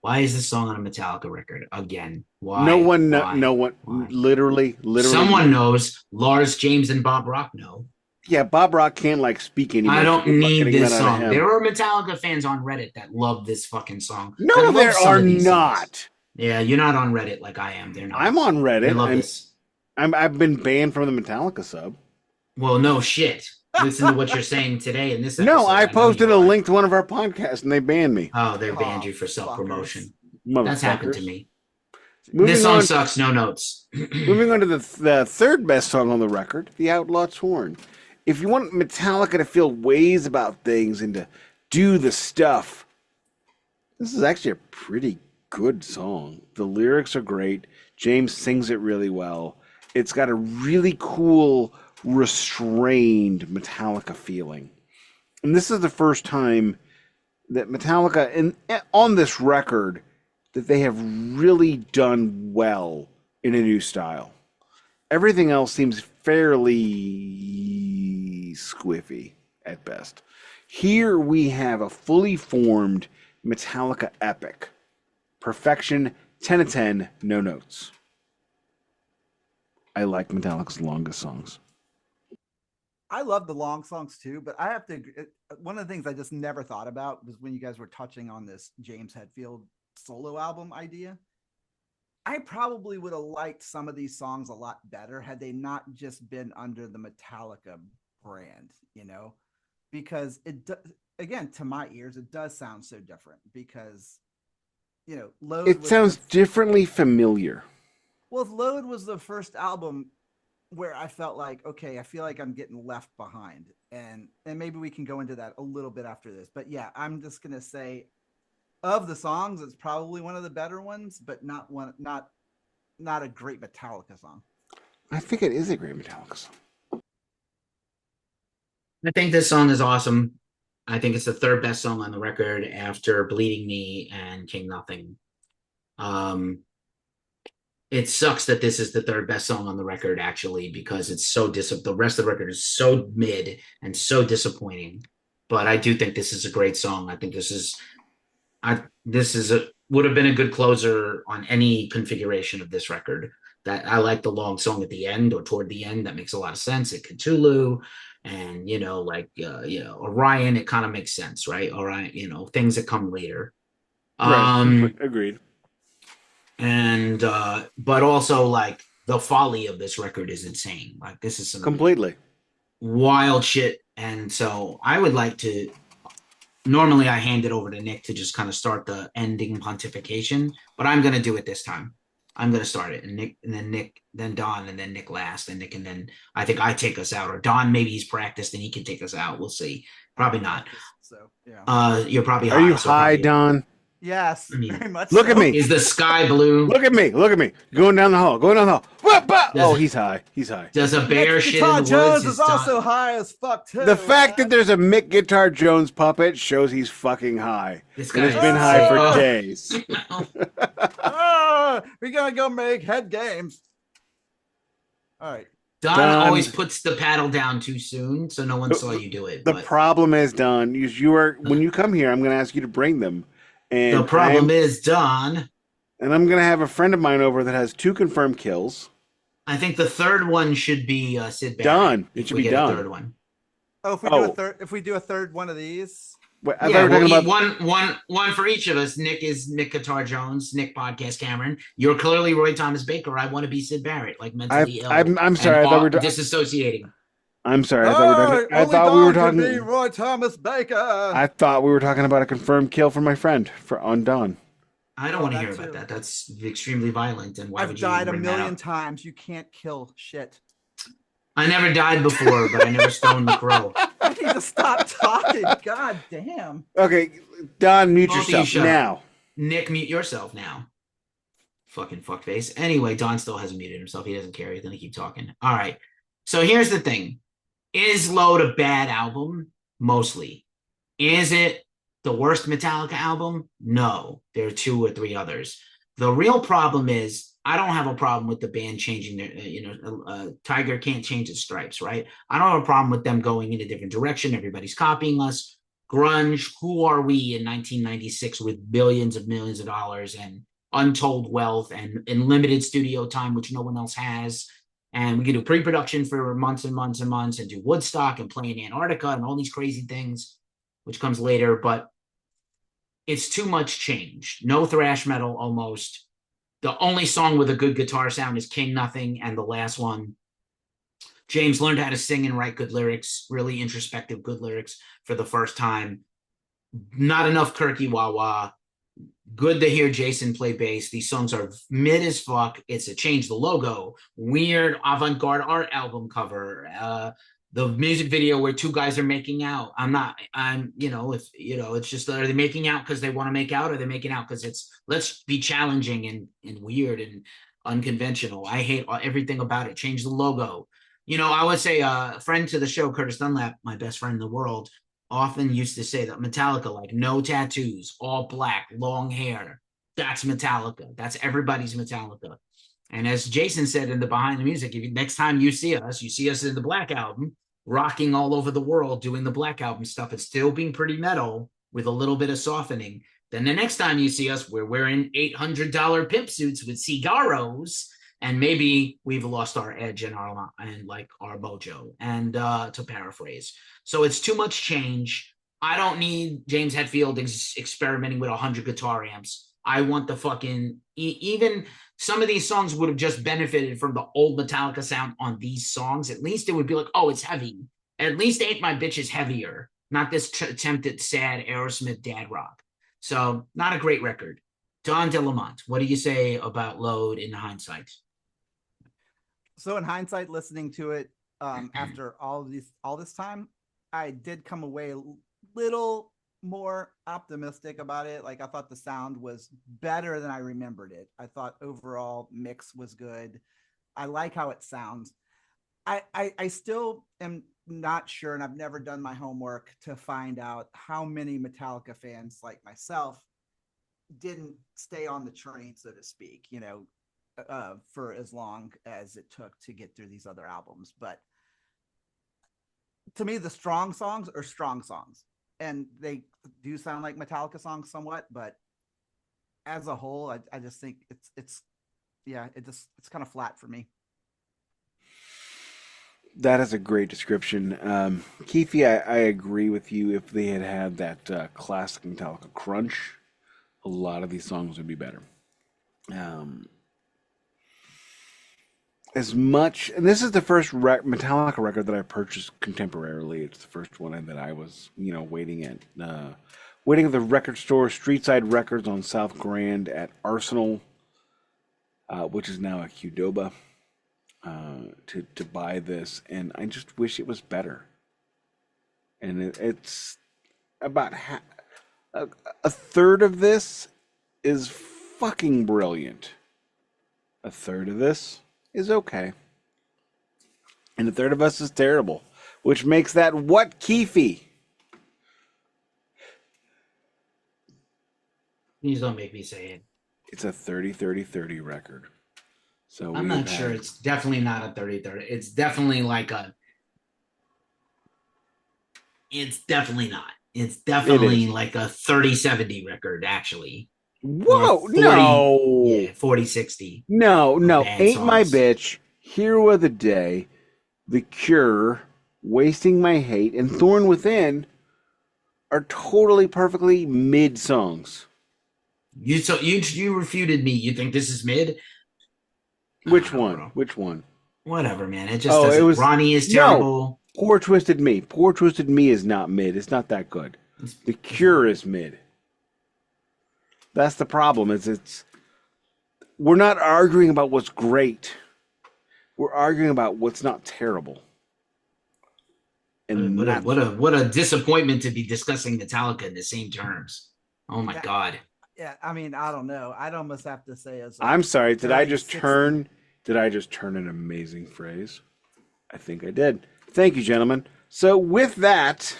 Why is this song on a Metallica record again? Why? No one, Why? Why? Literally. Someone knows. Lars, James, and Bob Rock know. Yeah, Bob Rock can't speak anymore. I don't need Getting this that out of song. him. There are Metallica fans on Reddit that love this fucking song. No, That love there some are of these not. songs. Yeah, you're not on Reddit like I am. They're not. I'm on Reddit. They love this. I've been banned from the Metallica sub. Well, no shit. Listen to what you're saying today in this episode. No, I know posted you a are. link to one of our podcasts and they banned me. Oh, they banned you for self-promotion. That's happened to me. This song sucks. No notes. Moving on to the third best song on the record, The Outlaw Torn. If you want Metallica to feel ways about things and to do the stuff, this is actually a pretty good song. The lyrics are great. James sings it really well. It's got a really cool, restrained Metallica feeling. And this is the first time that Metallica, on this record, that they have really done well in a new style. Everything else seems fairly squiffy at best. Here we have a fully formed Metallica epic. Perfection, 10 of 10, no notes. I like Metallica's longest songs. I love the long songs too, but I have to agree. One of the things I just never thought about was when you guys were touching on this James Hetfield solo album idea. I probably would have liked some of these songs a lot better had they not just been under the Metallica brand, because again, to my ears, it does sound so different because, Load. It sounds differently familiar. Well, if Load was the first album where I felt like, okay, I feel like I'm getting left behind, and maybe we can go into that a little bit after this. But yeah, I'm just gonna say, of the songs, it's probably one of the better ones, but not a great Metallica song. I think it is a great Metallica song. I think this song is awesome. I think it's the third best song on the record after Bleeding Me and King Nothing. It sucks that this is the third best song on the record, actually, because it's so the rest of the record is so mid and so disappointing. But I do think this is a great song. I think would have been a good closer on any configuration of this record. That I like the long song at the end or toward the end. That makes a lot of sense. At Cthulhu and Orion, it kind of makes sense, right? Orion, things that come later. Right. Agreed. And but also like the folly of this record is insane. Like this is some completely wild shit. And so I would like to normally I hand it over to Nik to just kind of start the ending pontification, but I'm gonna do it this time. I'm gonna start it, and Nik, then Don, and then Nik last, and Nik, and then I think I take us out, or Don maybe he's practiced and he can take us out. We'll see. Probably not. So yeah. You're probably high. Are you so high, probably, Don? Yes, very much. Look so. at me. Is the sky blue? Look at me. Going down the hall. Oh, he's high. Does a bear shit in the woods? Jones is also high as fuck too. The fact that there's a Mick Guitar Jones puppet shows he's fucking high. This and guy's it's been high for days. We're gonna go make head games. All right. Don always puts the paddle down too soon, so no one saw you do it. The problem is, Don, when you come here, I'm going to ask you to bring them. And the problem is, Don. And I'm going to have a friend of mine over that has 2 confirmed kills. I think the third one should be Sid Barrett. Done. It should be done. Third one. Oh, if we do a third one of these. Wait, I thought we were talking about one for each of us. Nik is Nik Guitar Jones, Nik Podcast Cameron. You're clearly Roy Thomas Baker. I want to be Sid Barrett, like mentally ill. I'm sorry. I thought we were disassociating. I'm sorry. I thought we were talking. Roy Thomas Baker. I thought we were talking about a confirmed kill for my friend on Don. I don't want to hear about that. That's extremely violent. And why would you I've died a bring million times. You can't kill shit. I never died before, but I never stoned the crow. I need to stop talking. God damn. Okay, Don, mute yourself now. Nik, mute yourself now. Fucking fuckface. Anyway, Don still hasn't muted himself. He doesn't care. He's gonna keep talking. All right. So here's the thing. Is Load a bad album? Mostly. Is it the worst Metallica album? No. There are 2 or 3 others. The real problem is I don't have a problem with the band changing their, Tiger can't change its stripes, right? I don't have a problem with them going in a different direction. Everybody's copying us. Grunge, who are we in 1996 with billions of millions of dollars and untold wealth and limited studio time, which no one else has? And we can do pre-production for months and months and months and do Woodstock and play in Antarctica and all these crazy things, which comes later. But it's too much change. No thrash metal almost. The only song with a good guitar sound is King Nothing, and the last one, James learned how to sing and write good lyrics, really introspective, good lyrics for the first time. Not enough Kirky wah-wah. Good to hear Jason play bass. These songs are mid as fuck. It's a change the logo, weird avant-garde art album cover. The music video where 2 guys are making out. It's just, are they making out because they want to make out? Or are they making out because let's be challenging and weird and unconventional. I hate everything about it. Change the logo. I would say a friend to the show, Curtis Dunlap, my best friend in the world, often used to say that Metallica, like no tattoos, all black, long hair. That's Metallica. That's everybody's Metallica. And as Jason said in the Behind the Music, next time you see us in the Black Album, rocking all over the world, doing the Black Album stuff. It's still being pretty metal with a little bit of softening. Then the next time you see us, we're wearing $800 pimp suits with cigarros, and maybe we've lost our edge and our mojo. And to paraphrase, so it's too much change. I don't need James Hetfield experimenting with 100 guitar amps. I want the fucking even. Some of these songs would have just benefited from the old Metallica sound on these songs. At least it would be like, oh, it's heavy. At least Ain't My Bitch is heavier. Not this attempt at sad Aerosmith dad rock. So not a great record. Don DeLamont, what do you say about Load in hindsight? So in hindsight, listening to it after all this time, I did come away a little more optimistic about it. Like I thought the sound was better than I remembered it. I thought overall mix was good. I like how it sounds. I still am not sure, and I've never done my homework to find out how many Metallica fans like myself didn't stay on the train, so to speak, for as long as it took to get through these other albums. But to me, the strong songs are strong songs, and they do sound like Metallica songs somewhat, but as a whole, I just think it's kind of flat for me. That is a great description. Keefy, I agree with you. If they had had that classic Metallica crunch, a lot of these songs would be better. As much, and this is the first Metallica record that I purchased contemporarily. It's the first one that I was, waiting at the record store, Streetside Records on South Grand at Arsenal, which is now a Qdoba, to buy this, and I just wish it was better. And it's about a third of this is fucking brilliant. A third of this is okay. And a third of us is terrible, which makes that what, Keefy? Please don't make me say it. It's a 30-30-30 record. So I'm not sure. It's definitely not a 30-30. It's definitely like a. It's definitely not. It's definitely like a 30-70 record, actually. Whoa, 40, no. Yeah, 40-60. No. Ain't songs. My Bitch, Hero of the Day, The Cure, Wasting My Hate, and Thorn Within are totally perfectly mid songs. You refuted me. You think this is mid? Which one? Which one? Whatever, man. It just doesn't. Ronnie is terrible. No. Poor Twisted Me. Poor Twisted Me is not mid. It's not that good. The Cure is mid. That's the problem. It's we're not arguing about what's great. We're arguing about what's not terrible. And what a disappointment to be discussing Metallica in the same terms. Oh my God. Yeah, I mean, I don't know. I'd almost have to say I'm sorry. Did I just turn an amazing phrase? I think I did. Thank you, gentlemen. So with that,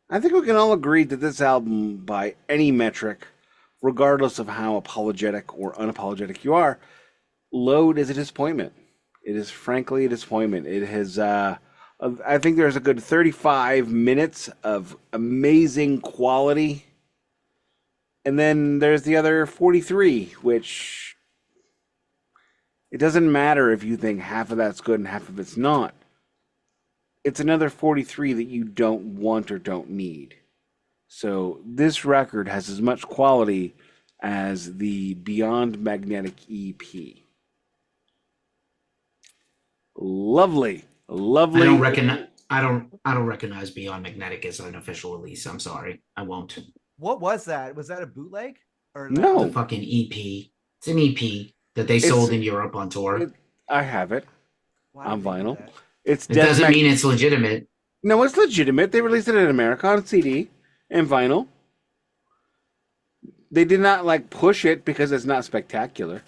I think we can all agree that this album, by any metric, regardless of how apologetic or unapologetic you are, Load is a disappointment. It is frankly a disappointment. It has, I think there's a good 35 minutes of amazing quality. And then there's the other 43, which it doesn't matter if you think half of that's good and half of it's not. It's another 43 that you don't want or don't need. So this record has as much quality as the Beyond Magnetic EP. Lovely. I don't recognize Beyond Magnetic as an official release. I'm sorry. I won't. What was that? Was that a bootleg? Or no, a fucking EP. It's an EP that they sold in Europe on tour. I have it on vinyl. It doesn't mean it's legitimate. No, it's legitimate. They released it in America on CD and vinyl. They did not push it because it's not spectacular.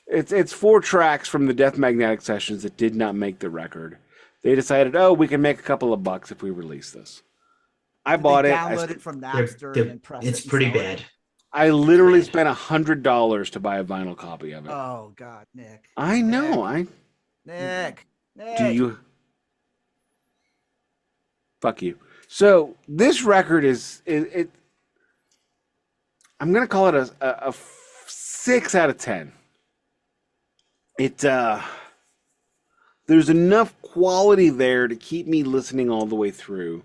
It's 4 tracks from the Death Magnetic sessions that did not make the record. They decided, we can make a couple of bucks if we release this. I bought it. Download it from Napster and press it. It's pretty bad. I literally spent $100 to buy a vinyl copy of it. Oh God, Nick! I know. Nick. Do you? Fuck you. So this record is it. I'm gonna call it a 6 out of 10. There's enough quality there to keep me listening all the way through.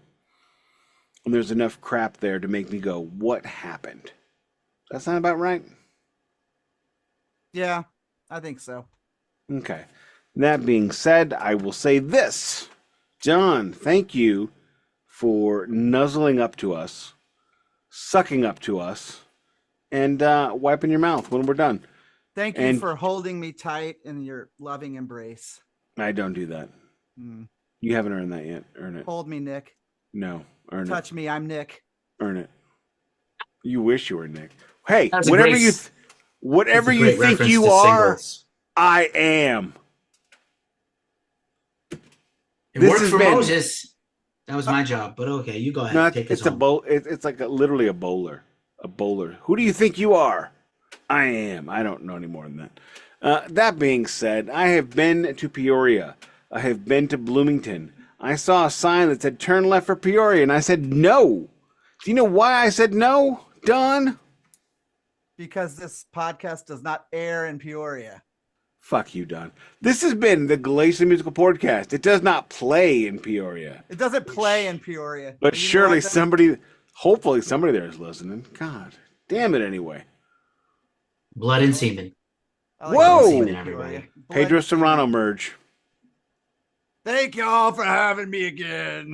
And there's enough crap there to make me go, what happened? That sound about right? Yeah, I think so. Okay. That being said, I will say this. John, thank you for nuzzling up to us, sucking up to us, and wiping your mouth when we're done. Thank you for holding me tight in your loving embrace. I don't do that. Mm. You haven't earned that yet. Earn it. Hold me, Nick. No, earn Touch me. I'm Nick. it. Earn it. You wish you were Nick. Hey, That's a whatever great- you That's whatever a you great think reference you to are, singles. I am. It This worked has for been- Moses. That was my job, but okay, you go ahead. No, Take it's us a home. bowl. It's like literally a bowler. A bowler. Who do you think you are? I am. I don't know any more than that. That being said, I have been to Peoria. I have been to Bloomington. I saw a sign that said "Turn left for Peoria," and I said no. Do you know why I said no, Don? Because this podcast does not air in Peoria. Fuck you, Don. This has been the Glacially Musical Podcast. It does not play in Peoria, It doesn't play in Peoria. but You know surely what, then? somebody, hopefully somebody there is listening. God damn it! Anyway, Blood and semen. I like Whoa! it. Semen, Peoria. everybody. Blood Pedro and semen. Serrano merge. Thank y'all for having me again.